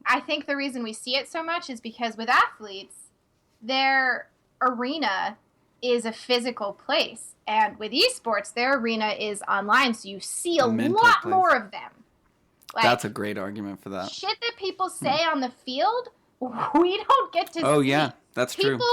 I think the reason we see it so much is because with athletes, their arena is a physical place. And with esports, their arena is online, so you see a lot more of them. Like, that's a great argument for that. Shit that people say on the field, we don't get to see. Oh, yeah, that's true. People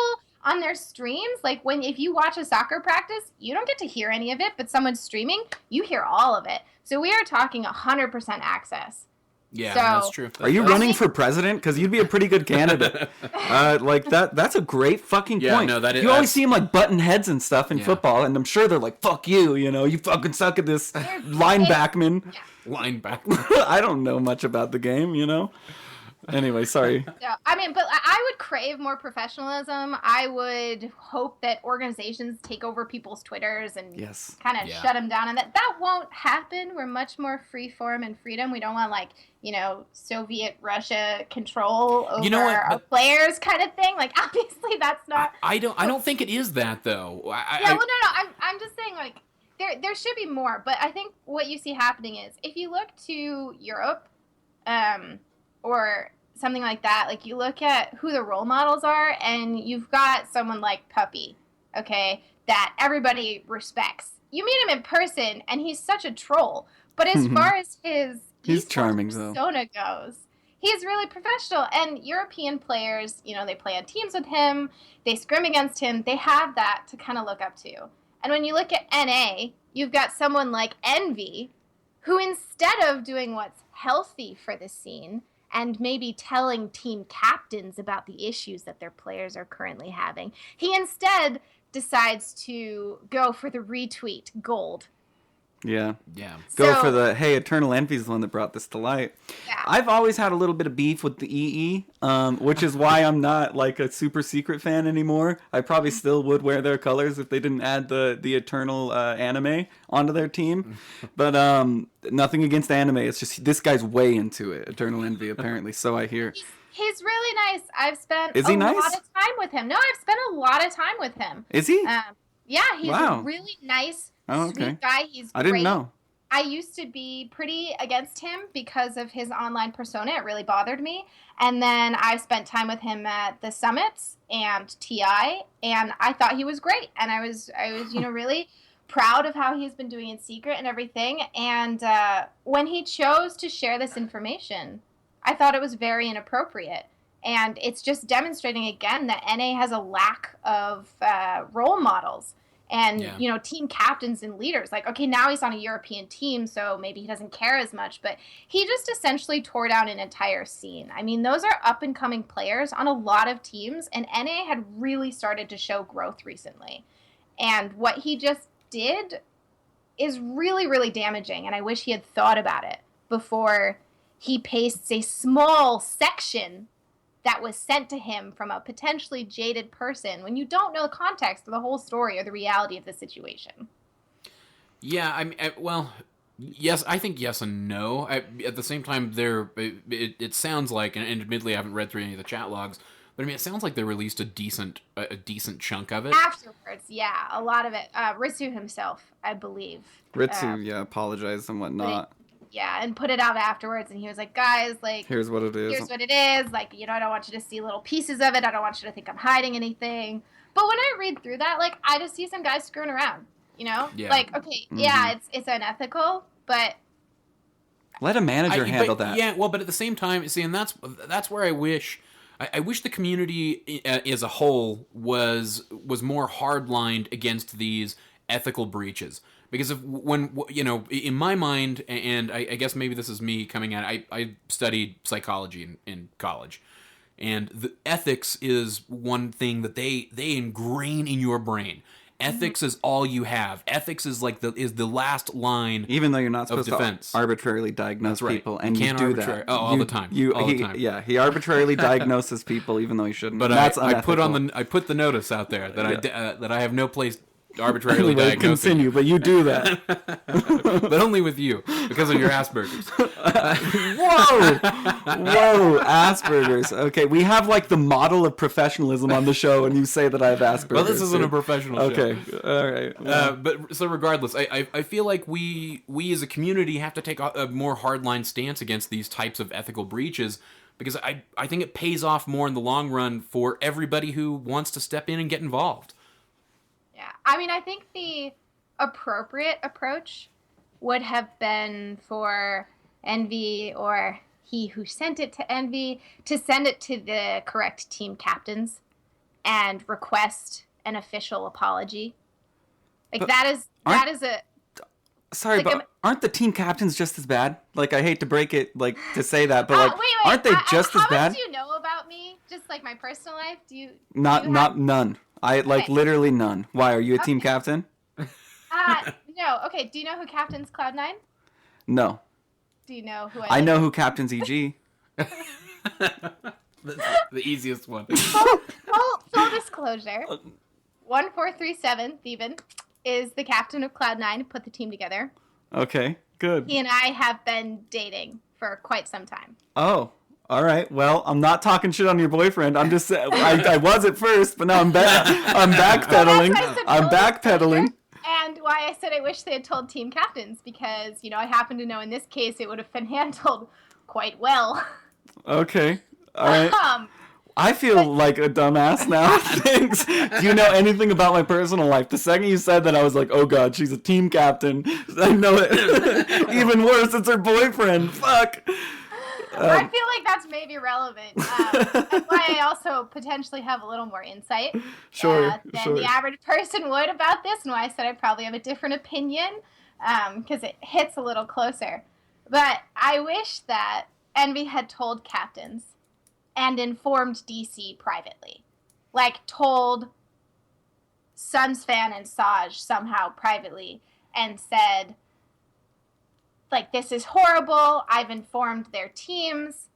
on their streams, like if you watch a soccer practice, you don't get to hear any of it, but someone's streaming, you hear all of it. So we are talking 100% access. Yeah, that's true. Are you running for president? Because you'd be a pretty good candidate. That's a great fucking point. No, that is, you always see them like button heads and stuff in football, and I'm sure they're like, "Fuck you," you fucking suck at this, linebackman. Yeah. Linebacker. I don't know much about the game, Anyway, sorry. No, but I would crave more professionalism. I would hope that organizations take over people's Twitters and kind of shut them down. And that won't happen. We're much more free-form and freedom. We don't want, Soviet Russia control over our players kind of thing. Like, obviously, that's not... I don't think it is that, though. No. I'm just saying, there should be more. But I think what you see happening is, if you look to Europe, or something like that, you look at who the role models are, and you've got someone like Puppy, okay, that everybody respects. You meet him in person, and he's such a troll. But as far as he's charming persona goes, he's really professional. And European players, they play on teams with him, they scrim against him, they have that to kind of look up to. And when you look at NA, you've got someone like Envy, who instead of doing what's healthy for the scene, and maybe telling team captains about the issues that their players are currently having, he instead decides to go for the retweet gold. Yeah. Go for the, hey, Eternal Envy's the one that brought this to light. Yeah. I've always had a little bit of beef with the EE, which is why I'm not a super secret fan anymore. I probably still would wear their colors if they didn't add the Eternal anime onto their team. But nothing against anime. It's just this guy's way into it, Eternal Envy, apparently. So I hear. He's really nice. I've spent a lot of time with him. No, I've spent a lot of time with him. Is he? Yeah, he's a really nice, sweet guy. He's great. I didn't know. I used to be pretty against him because of his online persona. It really bothered me. And then I spent time with him at the summits and TI, and I thought he was great. And I was really proud of how he's been doing in secret and everything. And when he chose to share this information, I thought it was very inappropriate. And it's just demonstrating again that NA has a lack of role models and, team captains and leaders. Okay, now he's on a European team, so maybe he doesn't care as much. But he just essentially tore down an entire scene. Those are up-and-coming players on a lot of teams, and NA had really started to show growth recently. And what he just did is really, really damaging, and I wish he had thought about it before he pastes a small section that was sent to him from a potentially jaded person when you don't know the context of the whole story or the reality of the situation. Yeah, yes, I think yes and no. At the same time, it sounds like, and admittedly I haven't read through any of the chat logs, but it sounds like they released a decent chunk of it. Afterwards, yeah, a lot of it. Ritsu himself, I believe. Ritsu, apologized and whatnot. And put it out afterwards, and he was like, guys, here's what it is. Here's what it is. I don't want you to see little pieces of it. I don't want you to think I'm hiding anything. But when I read through that, I just see some guys screwing around, Yeah. It's unethical, but... Let a manager handle that. Yeah, but at the same time, see, and that's where I wish the community as a whole was more hard-lined against these ethical breaches. Because in my mind, and I guess maybe this is me coming at it, I studied psychology in college. And the ethics is one thing that they ingrain in your brain. Ethics is all you have. Ethics is like the last line. Even though you're not supposed defense. to arbitrarily diagnose people, and you do that. Oh, all the time. All the time. Yeah, he arbitrarily diagnoses people, even though he shouldn't. But I put the notice out there that I have no place arbitrarily diagnosing. Continue, but you do that. But only with you, because of your Asperger's. Whoa, Asperger's. Okay, we have like the model of professionalism on the show, and you say that I have Asperger's. Well, this isn't a professional show. Okay, all right. But so regardless, I feel like we as a community have to take a more hardline stance against these types of ethical breaches, because I think it pays off more in the long run for everybody who wants to step in and get involved. Yeah, I mean, I think the appropriate approach would have been for Envy, or he who sent it to Envy, to send it to the correct team captains and request an official apology. Like, that is a... Sorry, like, but aren't the team captains just as bad? Like, I hate to break it, like, to say that, but like, aren't they just as bad? How much do you know about me? Just like my personal life? None. Literally none. Why, are you a team captain? No. Okay, do you know who captains Cloud9? No. Do you know who I know who captains EG. the easiest one. Full disclosure. 1437, Theban, is the captain of Cloud9 who put the team together. Okay, good. He and I have been dating for quite some time. Oh. All right. Well, I'm not talking shit on your boyfriend. I'm just I was at first, but now I'm backpedaling. I'm backpedaling. And why I said I wish they had told team captains, because, I happen to know in this case it would have been handled quite well. Okay. All right. I feel like a dumbass now. Thanks. Do you know anything about my personal life? The second you said that, I was like, oh god, she's a team captain. I know it. Even worse, it's her boyfriend. Fuck. I feel like that's maybe relevant. That's why I also potentially have a little more insight than the average person would about this, and why I said I probably have a different opinion, because it hits a little closer. But I wish that Envy had told captains and informed DC privately. Like, told Suns fan and Saj somehow privately and said, like, this is horrible. I've informed their teams.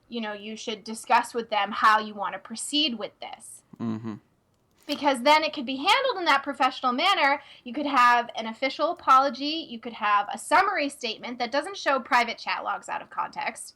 You should discuss with them how you want to proceed with this. Mm-hmm. Because then it could be handled in that professional manner. You could have an official apology. You could have a summary statement that doesn't show private chat logs out of context.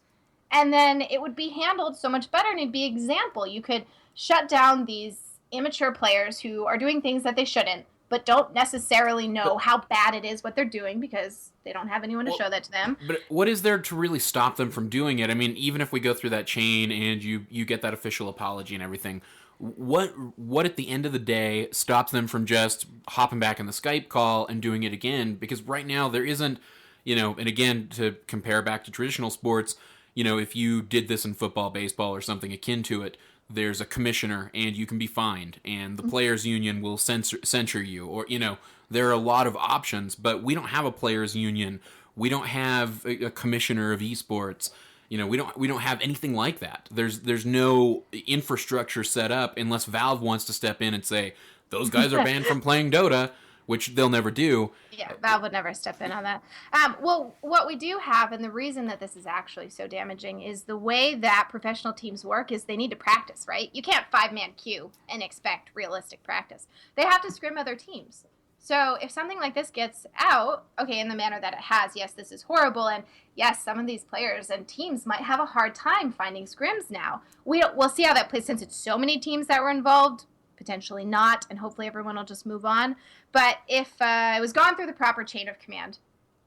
And then it would be handled so much better, and it'd be example. You could shut down these immature players who are doing things that they shouldn't, but don't necessarily know how bad it is what they're doing because they don't have anyone to show that to them. But what is there to really stop them from doing it? I mean, even if we go through that chain and you get that official apology and everything, what at the end of the day stops them from just hopping back in the Skype call and doing it again? Because right now there isn't, and again, to compare back to traditional sports, if you did this in football, baseball, or something akin to it, there's a commissioner and you can be fined, and the players union will censure you, or there are a lot of options. But we don't have a players union. We don't have a commissioner of esports. We don't have anything like that. There's no infrastructure set up unless Valve wants to step in and say those guys are banned from playing Dota, which they'll never do. Yeah, Valve would never step in on that. Well, what we do have, and the reason that this is actually so damaging, is the way that professional teams work is they need to practice, right? You can't 5-man queue and expect realistic practice. They have to scrim other teams. So if something like this gets out, okay, in the manner that it has, yes, this is horrible, and yes, some of these players and teams might have a hard time finding scrims now. We'll see how that plays, since it's so many teams that were involved. Potentially not, and hopefully everyone will just move on. But if it was gone through the proper chain of command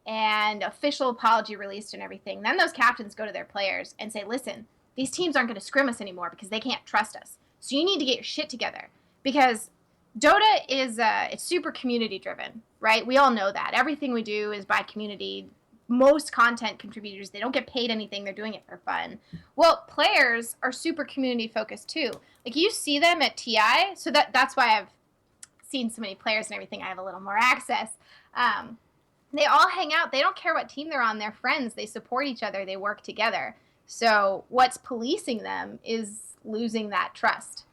and official apology released and everything, then those captains go to their players and say, listen, these teams aren't going to scrim us anymore because they can't trust us. So you need to get your shit together, because Dota is it's super community driven, right? We all know that. Everything we do is by community. Most content contributors, they don't get paid anything. They're doing it for fun. Well, players are super community focused too. Like, you see them at TI, so that's why I've seen so many players and everything. I have a little more access. They all hang out. They don't care what team they're on. They're friends. They support each other. They work together. So what's policing them is losing that trust.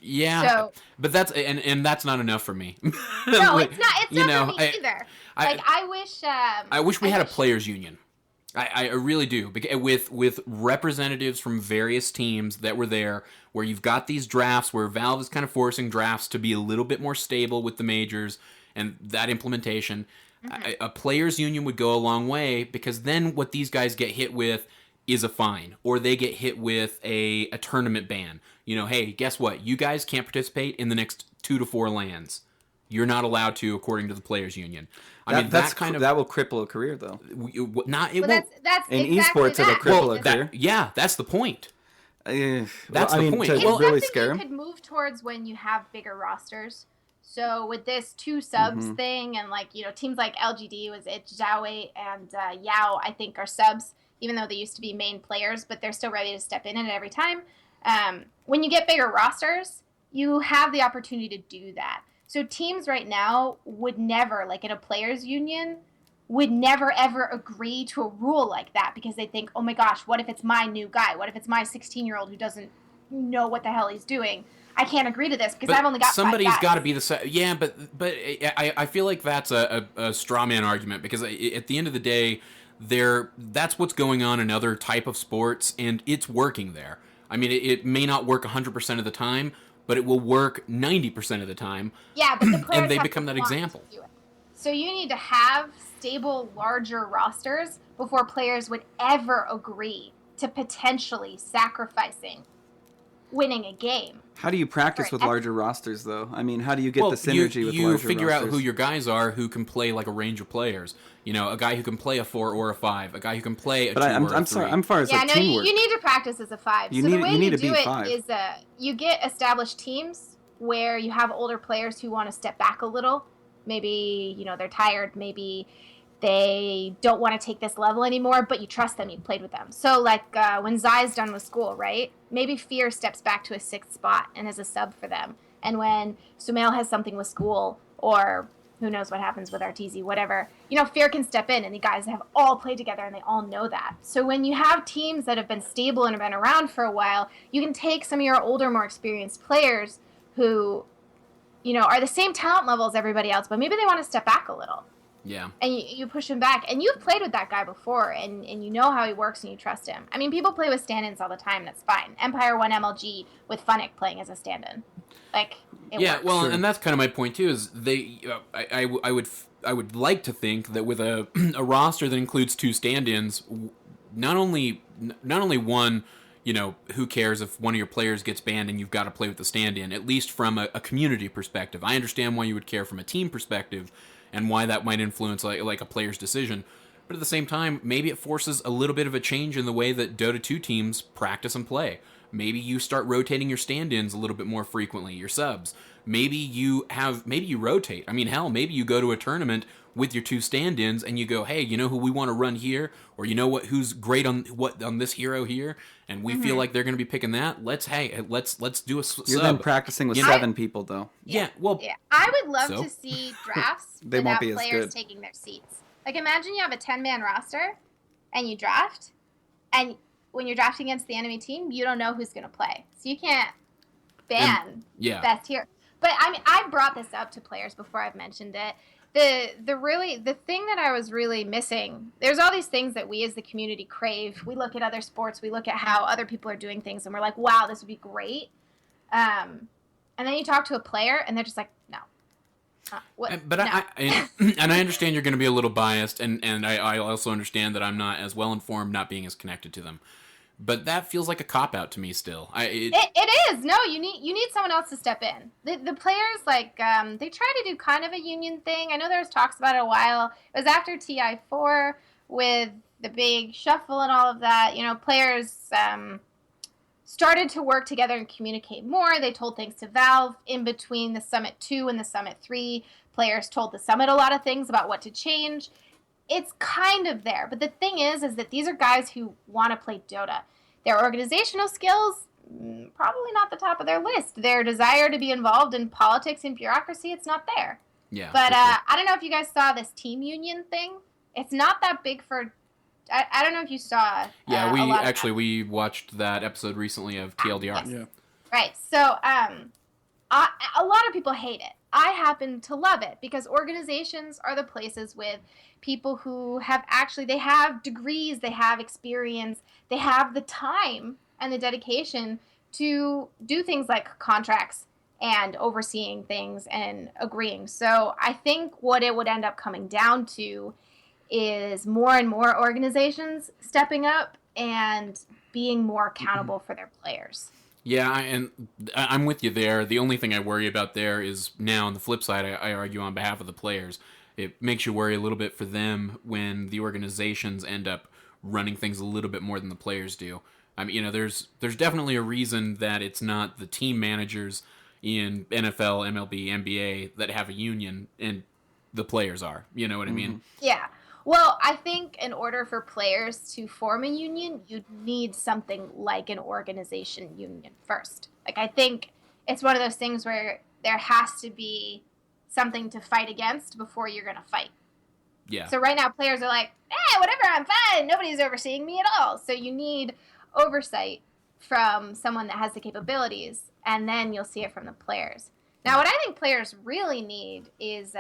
Yeah, so, but that's that's not enough for me. No, it's not. It's not for me either. I wish we had a players' union. I really do. With representatives from various teams that were there, where you've got these drafts, where Valve is kind of forcing drafts to be a little bit more stable with the majors and that implementation. A players' union would go a long way, because then what these guys get hit with is a fine, or they get hit with a tournament ban. Hey, guess what? You guys can't participate in the next 2 to 4 LANs. You're not allowed to, according to the players' union. That will cripple a career, though. That's in exactly esports, it'll cripple a career. That's the point. That's the point. It's really something you could move towards when you have bigger rosters. So with this 2 subs thing, and teams like LGD was it, Zhao and Yao, I think, are subs, even though they used to be main players, but they're still ready to step in at every time. When you get bigger rosters, you have the opportunity to do that. So teams right now would never, in a players' union, would never ever agree to a rule like that, because they think, oh my gosh, what if it's my new guy? What if it's my 16-year-old who doesn't know what the hell he's doing? I can't agree to this because I've only got somebody's got to be the yeah, but I feel like that's a straw man argument, because at the end of the day, that's what's going on in other type of sports, and it's working there. I mean, it may not work 100% of the time, but it will work 90% of the time. Yeah, but the players and they become that example. So you need to have stable, larger rosters before players would ever agree to potentially sacrificing winning a game. How do you practice with larger rosters, though? I mean, how do you get the synergy with larger rosters? You figure out who your guys are who can play a range of players. A guy who can play a 4 or a 5, a guy who can play a 2 or a 3. Sorry, I'm far as teamwork. You need to practice as a 5. So the way you do it is you get established teams where you have older players who want to step back a little. Maybe, they're tired. Maybe they don't want to take this level anymore, but you trust them. You played with them. So, when Zai's done with school, right? Maybe Fear steps back to a 6th spot and is a sub for them. And when Sumail has something with school, or who knows what happens with Arteezy, whatever, Fear can step in, and the guys have all played together, and they all know that. So when you have teams that have been stable and have been around for a while, you can take some of your older, more experienced players who, are the same talent level as everybody else, but maybe they want to step back a little. Yeah. And you push him back. And you've played with that guy before, and you know how he works, and you trust him. I mean, people play with stand-ins all the time, and it's fine. Empire won MLG with Funnick playing as a stand-in. It works. Well, and that's kind of my point, too, is I would like to think that with a roster that includes 2 stand-ins, not only one, who cares if one of your players gets banned and you've got to play with the stand-in, at least from a community perspective. I understand why you would care from a team perspective, and why that might influence like a player's decision. But at the same time, maybe it forces a little bit of a change in the way that Dota 2 teams practice and play. Maybe you start rotating your stand-ins a little bit more frequently, your subs. Maybe you rotate. I mean, hell, maybe you go to a tournament with your 2 stand-ins and you go, hey, you know who we want to run here? Or you know who's great on this hero here? And we feel like they're going to be picking that. Let's do a sub. You're then practicing with 7 people, though. Yeah, well... Yeah. I would love to see drafts they without won't be players as good. Taking their seats. Imagine you have a 10-man roster, and you draft, and when you're drafting against the enemy team, you don't know who's going to play. So you can't ban best here. But I mean, I've brought this up to players before. I've mentioned it. The thing that I was really missing, there's all these things that we as the community crave. We look at other sports, we look at how other people are doing things, and we're like, wow, this would be great. And then you talk to a player, and they're just like, no. But no. I understand you're going to be a little biased, and I also understand that I'm not as well informed, not being as connected to them. But that feels like a cop-out to me still. It is. No, you need someone else to step in. The players, they try to do kind of a union thing. I know there was talks about it a while. It was after TI4 with the big shuffle and all of that. Players started to work together and communicate more. They told things to Valve in between the Summit 2 and the Summit 3. Players told the Summit a lot of things about what to change. It's kind of there. But the thing is that these are guys who want to play Dota. Their organizational skills, probably not the top of their list. Their desire to be involved in politics and bureaucracy, it's not there. Yeah. But sure. I don't know if you guys saw this team union thing. It's not that big for... I don't know if you saw... Yeah, we watched that episode recently of TLDR. Yeah. Right. So a lot of people hate it. I happen to love it because organizations are the places with people who have they have degrees, they have experience, they have the time and the dedication to do things like contracts and overseeing things and agreeing. So I think what it would end up coming down to is more and more organizations stepping up and being more accountable for their players. Yeah, and I'm with you there. The only thing I worry about there is now on the flip side, I argue on behalf of the players. It makes you worry a little bit for them when the organizations end up running things a little bit more than the players do. I mean, there's definitely a reason that it's not the team managers in NFL, MLB, NBA that have a union and the players are. You know what I mean? Yeah. Well, I think in order for players to form a union, you'd need something like an organization union first. Like, I think it's one of those things where there has to be something to fight against before you're going to fight. Yeah. So right now players are like, whatever, I'm fine. Nobody's overseeing me at all. So you need oversight from someone that has the capabilities, and then you'll see it from the players. Now, what I think players really need is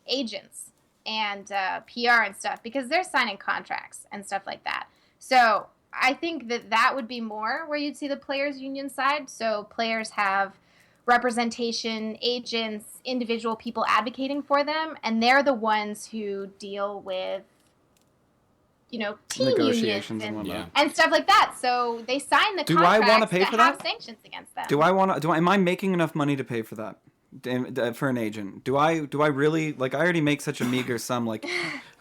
agents and PR and stuff, because they're signing contracts and stuff like that. So I think that would be more where you'd see the players' union side. So players have representation, agents, individual people advocating for them, and they're the ones who deal with, team negotiations unions and stuff like that. So they sign the contracts I want to pay for that? have sanctions against them. Am I making enough money to pay for that? For an agent, do I really, like, I already make such a meager sum, like,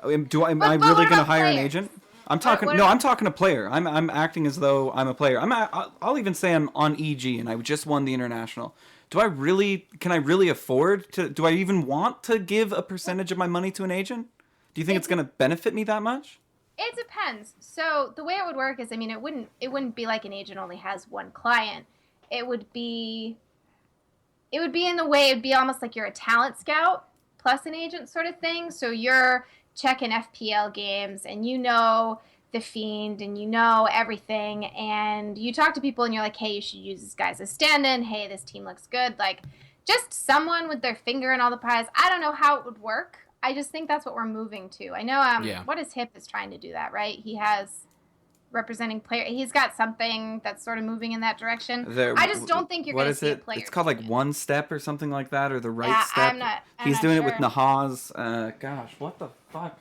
am I really going to hire an agent? I'm talking a player. I'm acting as though I'm a player. I'll even say I'm on EG and I just won the international. Can I really afford to, do I even want to give a percentage of my money to an agent? Do you think it's going to benefit me that much? It depends. So the way it would work is, it wouldn't be like an agent only has one client. It would be in the way, it'd be almost like you're a talent scout plus an agent sort of thing. So you're checking FPL games and the Fiend and everything, and you talk to people and you're like, hey, you should use this guy as a stand-in. Hey, this team looks good. Like, just someone with their finger in all the pies. I don't know how it would work. I just think that's what we're moving to. I know What is Hip is trying to do that, right? He has representing player. He's got something that's sort of moving in that direction. I just don't think you're going to see a player. It's called like One Step or something like that, or the Right Step. He's doing it with Nahaz. Gosh, what the fuck?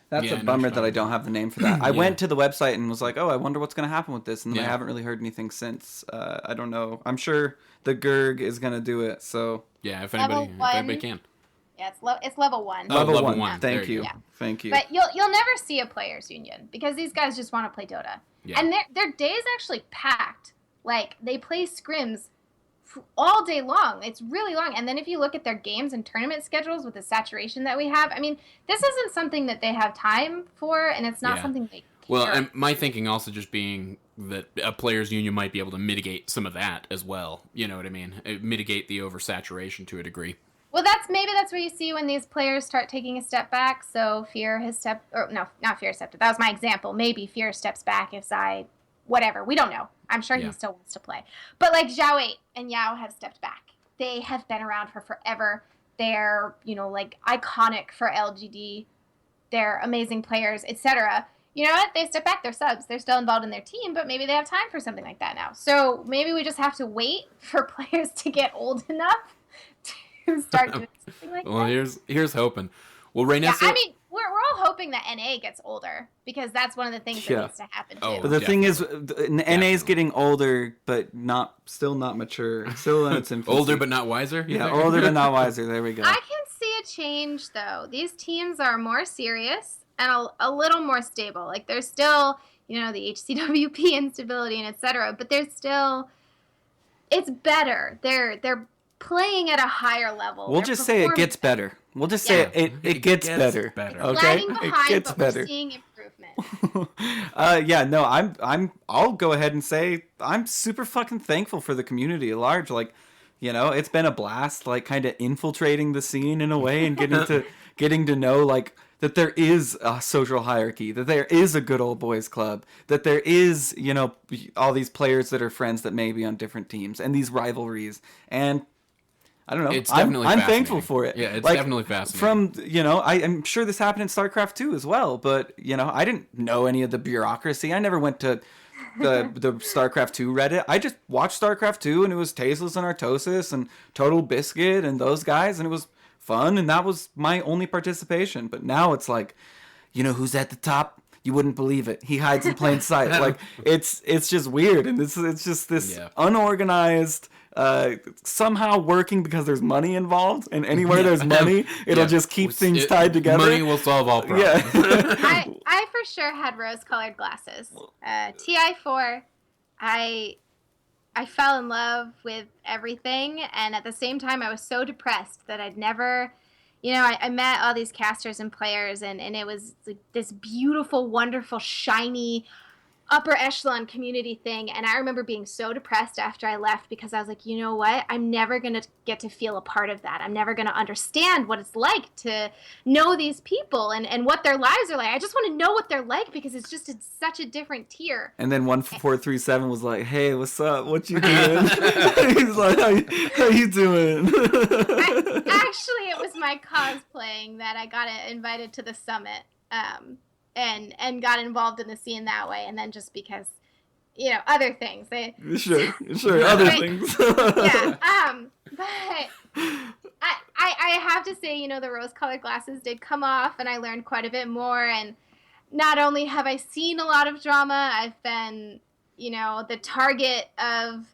That's a bummer that I don't have the name for that. I went to the website and was like, oh, I wonder what's going to happen with this, and then I haven't really heard anything since. I don't know. I'm sure the Gerg is going to do it. So yeah, if anybody can. Yeah, it's level 1. Level 1. Thank you. Yeah. Thank you. But you'll never see a players union because these guys just want to play Dota. Yeah. And their day is actually packed. Like, they play scrims all day long. It's really long. And then if you look at their games and tournament schedules with the saturation that we have, this isn't something that they have time for, and it's not something they care. Well, and my thinking also just being that a players union might be able to mitigate some of that as well. You know what I mean? Mitigate the oversaturation to a degree. Well, maybe that's where you see when these players start taking a step back. So Fear has stepped, or no, not Fear stepped. That was my example. Maybe Fear steps back if whatever. We don't know. I'm sure he still wants to play. But like Zhao 8 and Yao have stepped back. They have been around for forever. They're, like iconic for LGD. They're amazing players, etc. You know what? They step back. They're subs. They're still involved in their team, but maybe they have time for something like that now. So maybe we just have to wait for players to get old enough to start doing something like that. Well, here's hoping. Well, Reinessa... Yeah, we're all hoping that NA gets older, because that's one of the things that needs to happen too. But the thing is, NA is getting older, but still not mature. Still in its infancy. Older but not wiser? Older but not wiser. There we go. I can see a change, though. These teams are more serious and a little more stable. Like, there's still, the HCWP instability and etc., but there's still... It's better. They're playing at a higher level. We'll just say it gets better. We'll just say it gets better. Okay, behind, it gets better. We're seeing improvement. I'll go ahead and say I'm super fucking thankful for the community at large. Like, it's been a blast, like, kind of infiltrating the scene in a way and getting to know, like, that there is a social hierarchy, that there is a good old boys club, that there is, all these players that are friends that may be on different teams, and these rivalries. And I don't know. It's definitely I'm thankful for it. Yeah, it's definitely fascinating. I'm sure this happened in StarCraft 2 as well, but, I didn't know any of the bureaucracy. I never went to the StarCraft 2 Reddit. I just watched StarCraft 2, and it was Tasteless and Artosis and Total Biscuit and those guys, and it was fun, and that was my only participation. But now it's like, who's at the top? You wouldn't believe it. He hides in plain sight. Like, it's just weird, and it's just this unorganized, somehow working because there's money involved, and anywhere there's money, it'll just keep things tied together. Money will solve all problems. Yeah. I for sure had rose-colored glasses. TI4, I fell in love with everything, and at the same time, I was so depressed that I'd never... I met all these casters and players, and it was like this beautiful, wonderful, shiny, upper echelon community thing. And I remember being so depressed after I left because I was like, you know what? I'm never going to get to feel a part of that. I'm never going to understand what it's like to know these people and what their lives are like. I just want to know what they're like because it's such a different tier. And then 1437 was like, hey, what's up? What you doing? He's like, how you doing? Actually, it was my cosplaying that I got invited to the summit. And got involved in the scene that way, and then just because, other things. Sure, other things. Yeah, but I have to say, the rose-colored glasses did come off, and I learned quite a bit more, and not only have I seen a lot of drama, I've been, the target of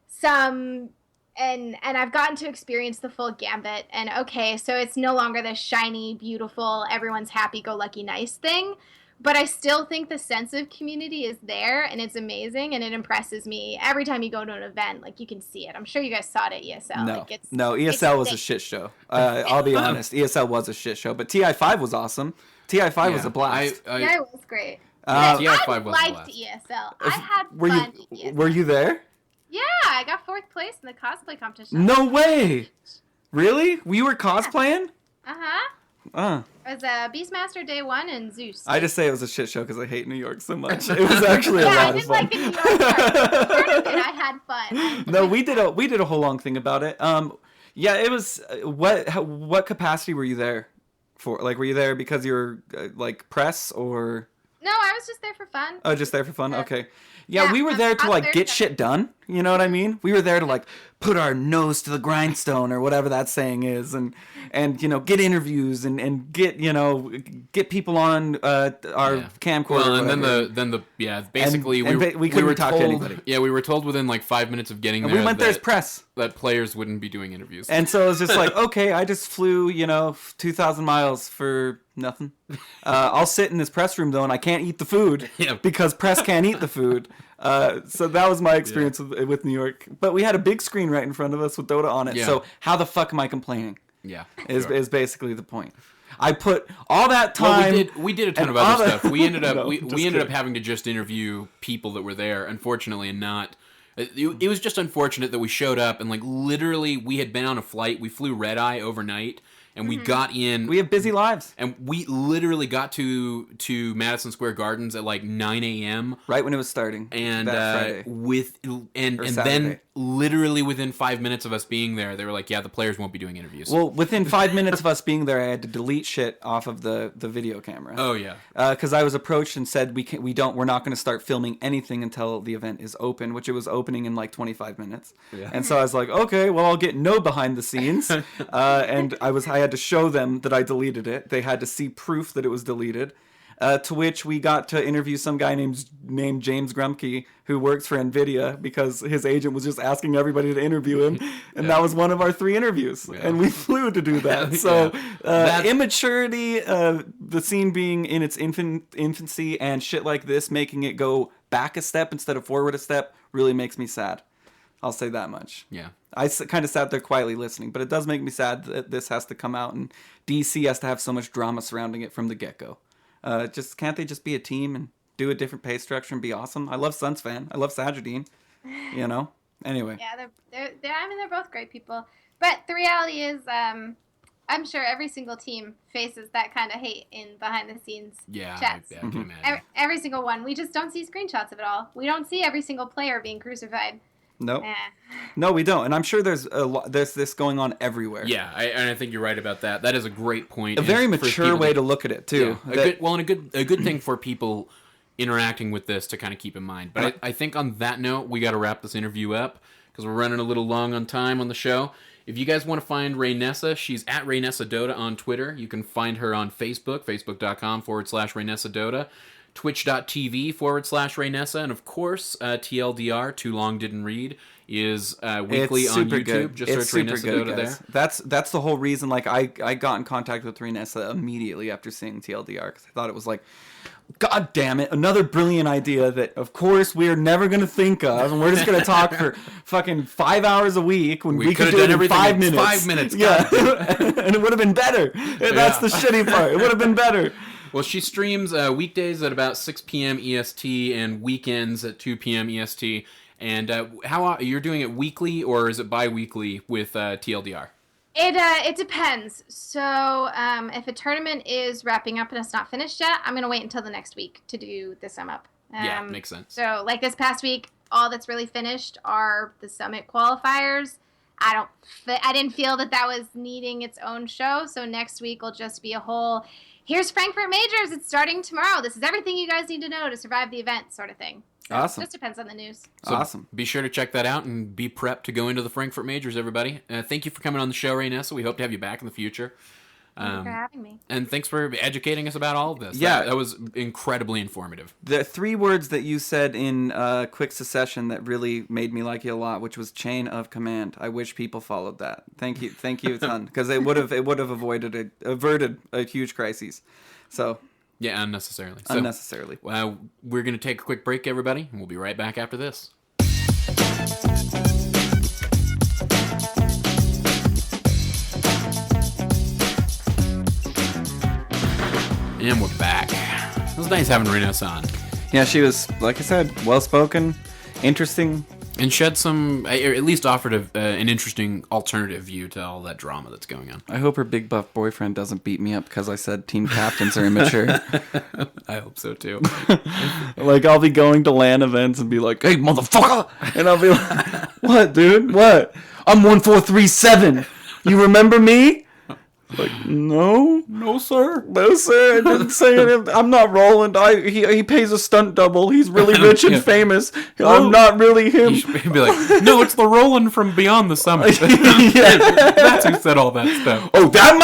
some... And I've gotten to experience the full gambit. And okay, so it's no longer this shiny, beautiful, everyone's happy-go-lucky nice thing. But I still think the sense of community is there, and it's amazing, and it impresses me. Every time you go to an event, like, you can see it. I'm sure you guys saw it at ESL. No, ESL was a shit show. I'll be honest. ESL was a shit show. But TI5 was awesome. TI5 was a blast. Yeah, it was great. TI5 was I liked ESL. I had fun at ESL. Were you there? Yeah, I got 4th place in the cosplay competition. No way! Really? We were cosplaying? Uh-huh. It was Beastmaster Day 1 and Zeus. I just say it was a shit show because I hate New York so much. It was actually a lot of fun. I didn't like the New York part of it. I had fun. No, we did a whole long thing about it. Yeah, it was... What capacity were you there for? Like, were you there because you were, press or... No, I was just there for fun. Oh, just there for fun? Okay. Yeah, we were there to, get shit done. You know what I mean? We were there to, put our nose to the grindstone or whatever that saying is and get interviews and get people on our camcorder. Well, and basically we couldn't talk to anybody. Yeah, we were told within 5 minutes of getting there. We went there as press. That players wouldn't be doing interviews. And so it was just okay, I just flew 2,000 miles for nothing. I'll sit in this press room though, and I can't eat the food because press can't eat the food. So that was my experience with New York. But we had a big screen right in front of us with Dota on it. Yeah. So how the fuck am I complaining? Yeah, is basically the point. I put all that time. Well, we did a ton of other stuff. We ended up we ended up having to just interview people that were there, unfortunately, and not. It was just unfortunate that we showed up and literally we had been on a flight. We flew red eye overnight. And we got in. We have busy lives. And we literally got to Madison Square Gardens at 9 a.m. Right when it was starting. And that Friday. and then literally within 5 minutes of us being there, they were like, "Yeah, the players won't be doing interviews." Well, within 5 minutes of us being there, I had to delete shit off of the video camera. Oh yeah. Because I was approached and said we're not going to start filming anything until the event is open, which it was opening in 25 minutes. Yeah. And so I was like, okay, well I'll get no behind the scenes. And I had to show them that I deleted it. They had to see proof that it was deleted. To which we got to interview some guy named James Grumke, who works for NVIDIA, because his agent was just asking everybody to interview him, and that was one of our 3 interviews, and we flew to do that. So immaturity, the scene being in its infancy, and shit like this, making it go back a step instead of forward a step, really makes me sad. I'll say that much. Yeah. I kind of sat there quietly listening, but it does make me sad that this has to come out, and DC has to have so much drama surrounding it from the get-go. Can't they just be a team and do a different pay structure and be awesome? I love Suns fan. I love Sajidine. Anyway. Yeah, they're both great people. But the reality is, I'm sure every single team faces that kind of hate in behind the scenes chats. I can imagine. Every single one. We just don't see screenshots of it all. We don't see every single player being crucified. Nope. No, we don't. And I'm sure there's this going on everywhere. Yeah, and I think you're right about that. That is a great point. A very mature way to look at it, too. Yeah, a good thing for people interacting with this to kind of keep in mind. But I think on that note, we got to wrap this interview up because we're running a little long on time on the show. If you guys want to find Reinessa, she's at Reinessa Dota on Twitter. You can find her on Facebook, facebook.com/Reinessa Dota, twitch.tv/Reinessa, and of course, TLDR, Too Long Didn't Read, is weekly on YouTube. Good. Just search Reinessa Dota guys. there. That's the whole reason. Like I got in contact with Reinessa immediately after seeing TLDR because I thought it was like, God damn it, another brilliant idea that, of course, we're never going to think of, and we're just going to talk for fucking 5 hours a week when we could do it in 5 minutes. 5 minutes. Yeah, and it would have been better. That's the shitty part. It would have been better. Well, she streams weekdays at about 6 p.m. EST and weekends at 2 p.m. EST. And how you're doing it weekly or is it bi-weekly with TLDR? It depends. So if a tournament is wrapping up and it's not finished yet, I'm gonna wait until the next week to do the sum up. Yeah, makes sense. So like this past week, all that's really finished are the summit qualifiers. I didn't feel that was needing its own show. So next week will just be a whole. Here's Frankfurt Majors. It's starting tomorrow. This is everything you guys need to know to survive the event, sort of thing. So awesome. It just depends on the news. So awesome. Be sure to check that out and be prepped to go into the Frankfurt Majors, everybody. Thank you for coming on the show, Reinessa. We hope to have you back in the future. Thank you for having me. And thanks for educating us about all of this. Yeah. That was incredibly informative. The 3 words that you said in quick succession that really made me like you a lot, which was chain of command. I wish people followed that. Thank you a ton, because it would have averted a huge crisis. So yeah, unnecessarily. Well, we're going to take a quick break, everybody, and we'll be right back after this. And we're back. It was nice having Reinessa on. Yeah, she was, like I said, well-spoken, interesting. And shed some, or at least offered an interesting alternative view to all that drama that's going on. I hope her big buff boyfriend doesn't beat me up because I said team captains are immature. I hope so too. Like, I'll be going to LAN events and be like, hey, motherfucker! And I'll be like, what, dude? What? I'm 1437. You remember me? Like, no, sir. No, sir. I didn't say it. I'm not Roland. He pays a stunt double. He's really rich and famous. I'm not really him. He'd be like, no, it's the Roland from Beyond the Summit. That's who said all that stuff. Oh, that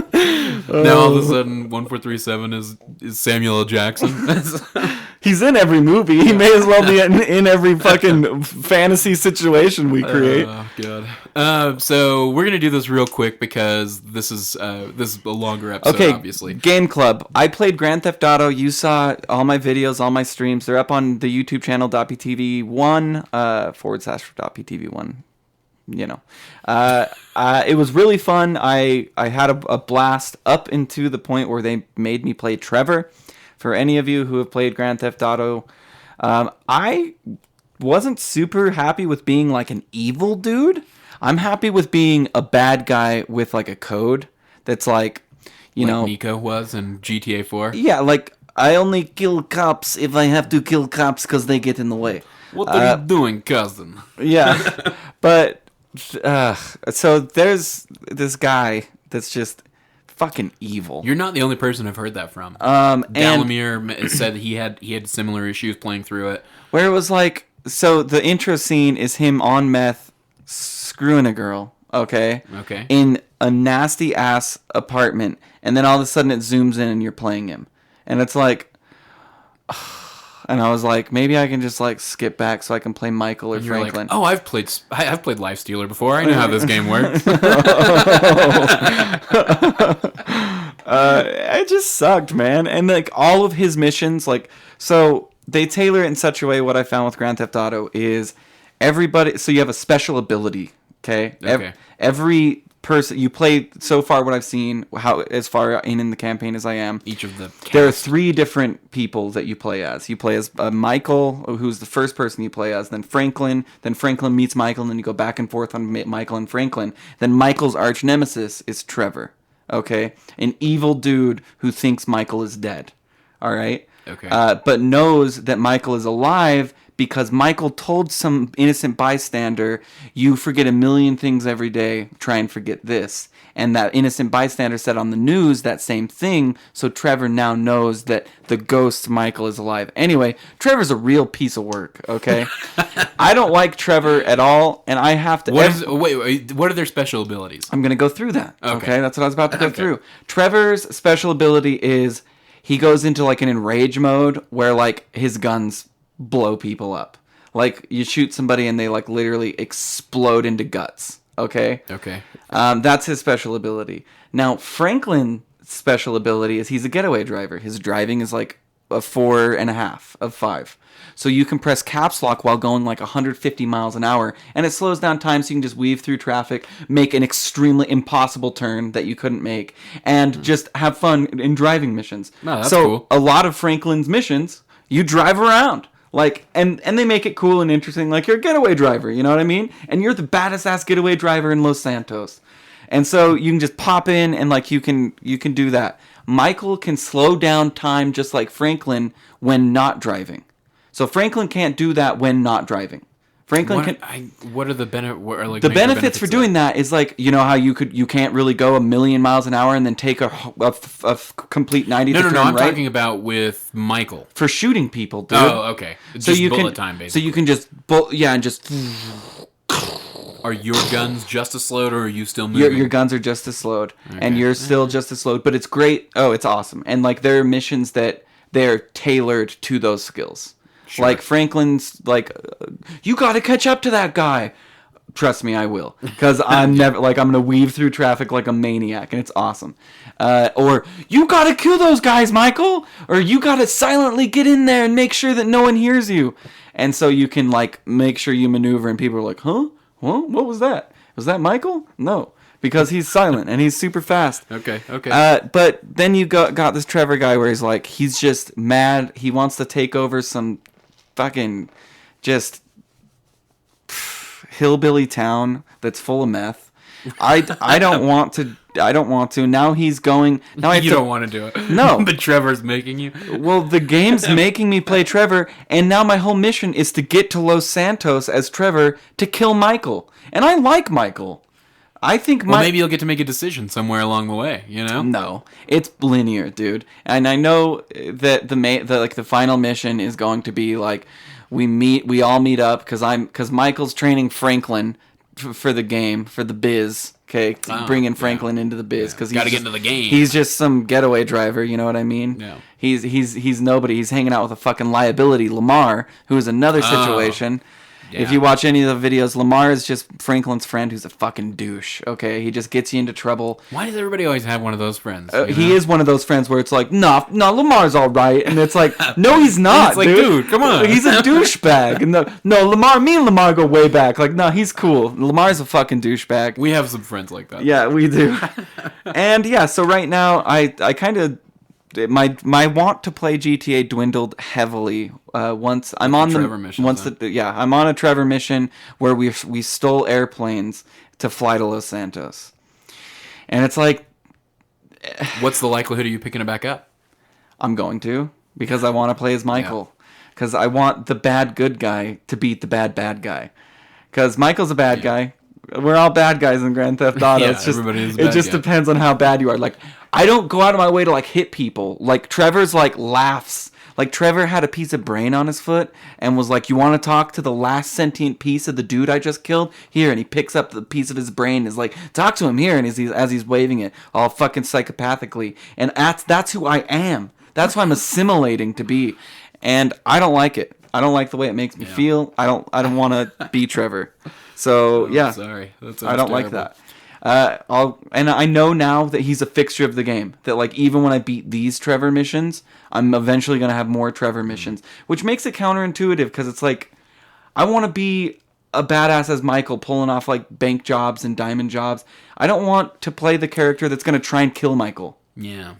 motherfucker! Now all of a sudden, 1437 is Samuel L. Jackson. He's in every movie. He may as well be in every fucking fantasy situation we create. Oh god. So we're gonna do this real quick because this is a longer episode. Okay, obviously. Game Club. I played Grand Theft Auto. You saw all my videos, all my streams. They're up on the YouTube channel .ptv1 /.ptv1. You know, it was really fun. I had a blast up into the point where they made me play Trevor. For any of you who have played Grand Theft Auto, I wasn't super happy with being like an evil dude. I'm happy with being a bad guy with like a code that's like, you know, Nico was in GTA 4. Yeah, like I only kill cops if I have to kill cops because they get in the way. What are you doing, cousin? Yeah, but so there's this guy that's just fucking evil. You're not the only person I've heard that from. Dalamir said he had similar issues playing through it. Where it was like, so the intro scene is him on meth screwing a girl, okay? Okay. In a nasty ass apartment, and then all of a sudden it zooms in and you're playing him. And it's like, and I was like, maybe I can just like skip back so I can play Michael or and Franklin. Like, oh, I've played Lifestealer before. I know how this game works. It just sucked, man. And like all of his missions, like, so they tailor it in such a way. What I found with Grand Theft Auto is everybody. So you have a special ability. Okay. Every person you play so far, what I've seen, how as far in the campaign as I am, each of the cast. There are 3 different people that you play as. You play as Michael, who's the first person you play as. Then Franklin meets Michael, and then you go back and forth on Michael and Franklin. Then Michael's arch nemesis is Trevor. Okay, an evil dude who thinks Michael is dead. All right. Okay. But knows that Michael is alive because Michael told some innocent bystander, you forget a million things every day, try and forget this. And that innocent bystander said on the news that same thing, so Trevor now knows that the ghost Michael is alive. Anyway, Trevor's a real piece of work, okay? I don't like Trevor at all, and I have to... Wait, what are their special abilities? I'm going to go through that, okay? That's what I was about to go through. Trevor's special ability is he goes into, like, an enrage mode where, like, his guns blow people up. Like, you shoot somebody and they, like, literally explode into guts. Okay? Okay. That's his special ability. Now, Franklin's special ability is he's a getaway driver. His driving is like a 4.5 of 5. So you can press caps lock while going like 150 miles an hour, and it slows down time so you can just weave through traffic, make an extremely impossible turn that you couldn't make, and just have fun in driving missions. Oh, that's cool. A lot of Franklin's missions, you drive around. Like, and they make it cool and interesting. Like, you're a getaway driver, you know what I mean? And you're the baddest ass getaway driver in Los Santos. And so you can just pop in and, like, you can do that. Michael can slow down time just like Franklin when not driving. So Franklin can't do that when not driving. What are the benefits? The benefits for doing that is, like, you know how you can't really go 1,000,000 miles an hour and then take a complete 90 to turn right? I'm talking about with Michael. For shooting people, dude. Oh, okay. So just bullet time, basically. So you can just just... Are your guns just as slowed, or are you still moving? Your guns are just as slowed, and you're still just as slowed, but it's great. Oh, it's awesome. And, like, there are missions that they're tailored to those skills. Sure. Like, Franklin's, like, you got to catch up to that guy. Trust me, I will. Because I'm never, like, I'm going to weave through traffic like a maniac, and it's awesome. Or, you got to kill those guys, Michael! Or, you got to silently get in there and make sure that no one hears you. And so you can, like, make sure you maneuver, and people are like, huh? Well, what was that? Was that Michael? No. Because he's silent, and he's super fast. Okay. But then you got this Trevor guy where he's like, he's just mad. He wants to take over some fucking just hillbilly town that's full of meth. I don't want to. Now he's going. Now you don't want to do it. No. But Trevor's making you. Well, the game's making me play Trevor, and now my whole mission is to get to Los Santos as Trevor to kill Michael. And I like Michael. I think maybe you'll get to make a decision somewhere along the way, you know? No, it's linear, dude. And I know that the final mission is going to be like we all meet up because Michael's training Franklin for the game, for the biz. Okay, bringing Franklin into the biz because he's got to get into the game. He's just some getaway driver, you know what I mean? Yeah. He's nobody. He's hanging out with a fucking liability, Lamar, who is another situation. Yeah. If you watch any of the videos, Lamar is just Franklin's friend who's a fucking douche, okay? He just gets you into trouble. Why does everybody always have one of those friends? He is one of those friends where it's like, no, Lamar's all right. And it's like, no, he's not, like, dude, come on. He's a douchebag. And me and Lamar go way back. Like, no, he's cool. Lamar's a fucking douchebag. We have some friends like that. Yeah, we do. And, yeah, so right now, I kind of... My want to play GTA dwindled heavily once I'm on I'm on a Trevor mission where we stole airplanes to fly to Los Santos, and it's like, what's the likelihood of you picking it back up? I'm going to, because I want to play as Michael, because I want the bad good guy to beat the bad guy, because Michael's a bad guy. We're all bad guys in Grand Theft Auto. Yeah, it's just, it just depends on how bad you are. Like, I don't go out of my way to, like, hit people. Like, Trevor's, like, laughs. Like, Trevor had a piece of brain on his foot and was like, you want to talk to the last sentient piece of the dude I just killed? Here. And he picks up the piece of his brain and is like, talk to him here. And as he's waving it, all fucking psychopathically. And that's who I am. That's who I'm assimilating to be. And I don't like it. I don't like the way it makes me feel. I don't want to be Trevor. So, yeah. Sorry. I don't like that. And I know now that he's a fixture of the game. That, like, even when I beat these Trevor missions, I'm eventually going to have more Trevor missions. Which makes it counterintuitive, because it's like, I want to be a badass as Michael, pulling off, like, bank jobs and diamond jobs. I don't want to play the character that's going to try and kill Michael. Yeah.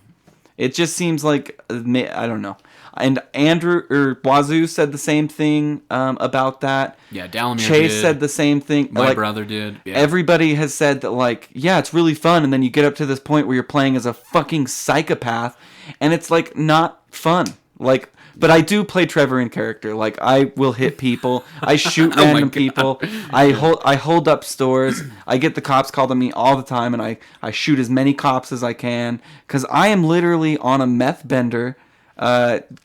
It just seems like, I don't know. And Wazoo said the same thing about that. Yeah, Dalamir Chase did. said the same thing. My brother did. Yeah. Everybody has said that, like, yeah, it's really fun, and then you get up to this point where you're playing as a fucking psychopath, and it's, like, not fun. Like, But I do play Trevor in character. Like, I will hit people. I shoot random people. I hold up stores. I get the cops called on me all the time, and I shoot as many cops as I can. Because I am literally on a meth bender,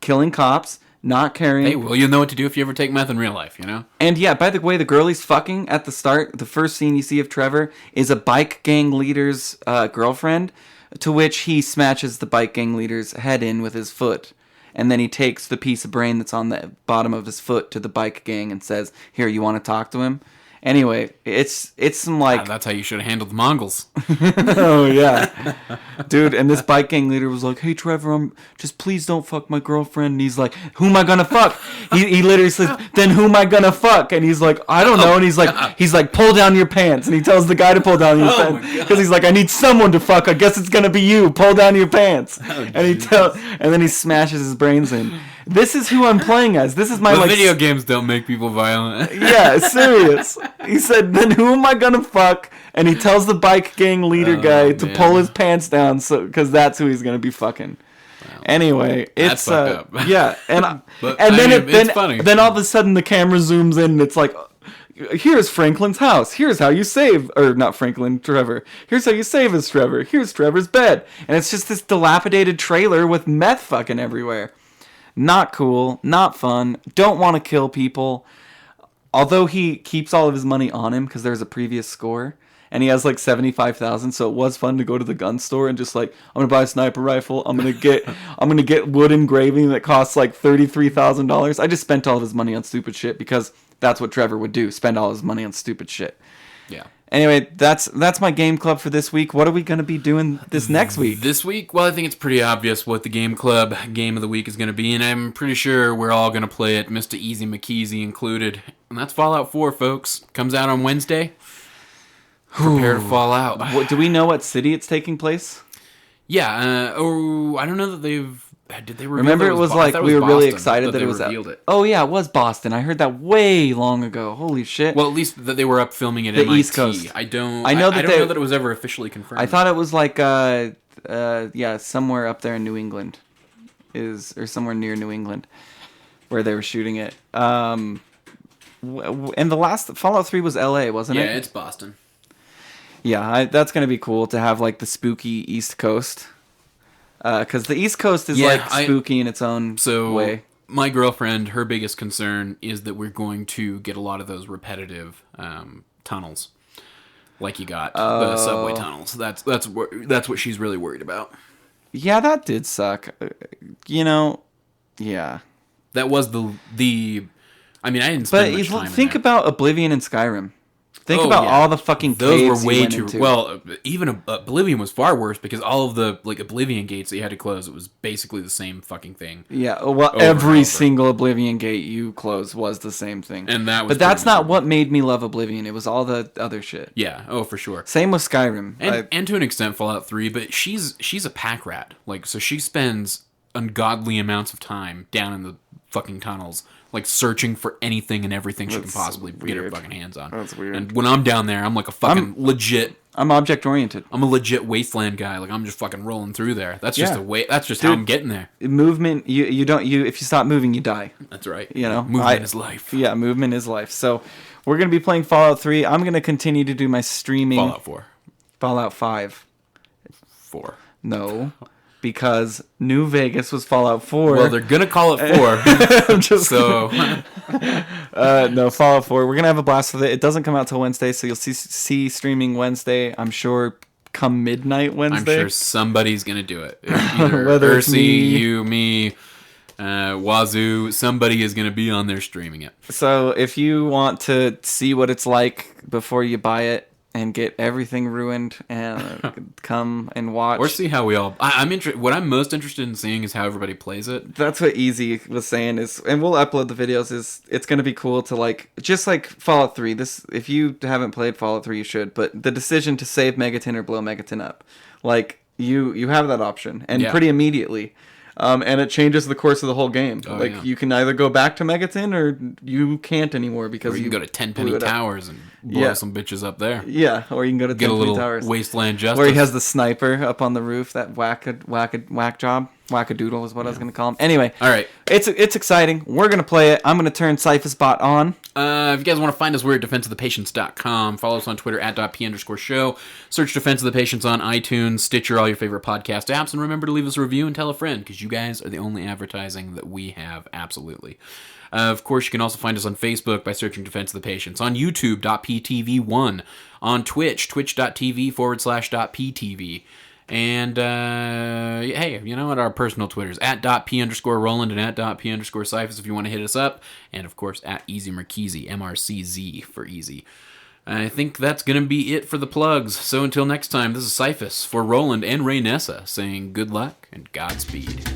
killing cops, not carrying. Hey, well, you know what to do if you ever take meth in real life, you know? And yeah, by the way, the girl he's fucking at the start, the first scene you see of Trevor, is a bike gang leader's girlfriend, to which he smashes the bike gang leader's head in with his foot. And then he takes the piece of brain that's on the bottom of his foot to the bike gang and says, "Here, you want to talk to him?" Anyway, it's some like... that's how you should have handled the Mongols. Oh, yeah. Dude, and this bike gang leader was like, "Hey, Trevor, just please don't fuck my girlfriend." And he's like, "Who am I gonna fuck?" He literally says, "Then who am I gonna fuck?" And he's like, "I don't know." And he's like, "Pull down your pants." And he tells the guy to pull down his pants. Because he's like, "I need someone to fuck. I guess it's gonna be you. Pull down your pants." And then he smashes his brains in. This is who I'm playing as. This is my video games don't make people violent. Yeah, serious. He said, "Then who am I gonna fuck?" And he tells the bike gang leader guy to pull his pants down, because that's who he's gonna be fucking. Wow. Anyway, it's fucked up. Yeah, and it's funny. Then all of a sudden the camera zooms in and it's like, "Here's Franklin's house. Here's how you save," or not Franklin, Trevor. "Here's how you save us, Trevor. Here's Trevor's bed." And it's just this dilapidated trailer with meth fucking everywhere. Not cool, not fun, don't want to kill people. Although he keeps all of his money on him because there's a previous score. And he has like 75,000, so it was fun to go to the gun store and just like, "I'm gonna buy a sniper rifle. I'm gonna get wood engraving that costs like $33,000. I just spent all of his money on stupid shit because that's what Trevor would do, spend all his money on stupid shit. Yeah. Anyway, that's my game club for this week. What are we going to be doing this next week? This week? Well, I think it's pretty obvious what the game club game of the week is going to be, and I'm pretty sure we're all going to play it, Mr. Easy McKeezy included. And that's Fallout 4, folks. Comes out on Wednesday. Prepare to fall out. Do we know what city it's taking place? Yeah. I don't know that they've... Did they reveal Remember, it was like we were really excited that it was it. Oh yeah, it was Boston. I heard that way long ago. Holy shit! Well, at least that they were up filming it at the East Coast. I don't know that it was ever officially confirmed. I thought it was like somewhere up there in New England, or somewhere near New England, where they were shooting it. And the last Fallout 3 was L.A., wasn't it? Yeah, it's Boston. Yeah, that's gonna be cool to have like the spooky East Coast. Because the East Coast is spooky in its own way. My girlfriend, her biggest concern is that we're going to get a lot of those repetitive tunnels, like you got the subway tunnels. That's what she's really worried about. Yeah, that did suck. Yeah. That was the. I mean, I didn't spend much time. But think about Oblivion and Skyrim. Think about all the fucking those caves were way you went too into. well. Even Oblivion was far worse because all of the Oblivion gates that you had to close, it was basically the same fucking thing. Yeah, well, every single Oblivion gate you closed was the same thing. And that was, but that's not what made me love Oblivion. It was all the other shit. Yeah, for sure. Same with Skyrim, and to an extent Fallout 3. But she's a pack rat, so she spends ungodly amounts of time down in the fucking tunnels. Searching for anything and everything she can possibly get her fucking hands on. That's weird. And when I'm down there, I'm like a fucking legit... I'm object-oriented. I'm a legit wasteland guy. I'm just fucking rolling through there. That's just That's just how I'm getting there. Movement, if you stop moving, you die. That's right. Movement is life. Yeah, movement is life. So we're going to be playing Fallout 3. I'm going to continue to do my streaming... Fallout 4. Fallout 5. 4. No. Because New Vegas was Fallout 4. Well, they're going to call it 4. I'm just so... no, Fallout 4. We're going to have a blast with it. It doesn't come out till Wednesday, so you'll see streaming Wednesday. I'm sure come midnight Wednesday. I'm sure somebody's going to do it. Either Ursi, you, me, Wazoo, somebody is going to be on there streaming it. So if you want to see what it's like before you buy it, and get everything ruined, and come and watch. Or see how we all... What I'm most interested in seeing is how everybody plays it. That's what Easy was saying, and we'll upload the videos, it's going to be cool to, just like Fallout 3, if you haven't played Fallout 3, you should, but the decision to save Megaton or blow Megaton up, you have that option, and pretty immediately. And it changes the course of the whole game. You can either go back to Megaton or you can't anymore because you can go to Tenpenny Towers and blow some bitches up there. Yeah, or you can go to Tenpenny Towers. Wasteland Justice. Where he has the sniper up on the roof, that whack job. Wackadoodle is what I was going to call him. Anyway. All right. It's exciting. We're going to play it. I'm going to turn Cyphus bot on. If you guys want to find us, we're at defenseofthepatients.com. Follow us on Twitter at @p_show. Search Defense of the Patients on iTunes, Stitcher, all your favorite podcast apps. And remember to leave us a review and tell a friend, because you guys are the only advertising that we have. Absolutely. Of course, you can also find us on Facebook by searching Defense of the Patients, on YouTube.ptv1, on Twitch, twitch.tv/.ptv. And, hey, you know what? Our personal Twitters, @p_Roland and @p_Cyphus if you want to hit us up. And, of course, @EasyMarchese, MRCZ for easy. I think that's going to be it for the plugs. So until next time, this is Cyphus for Roland and Reinessa saying good luck and Godspeed.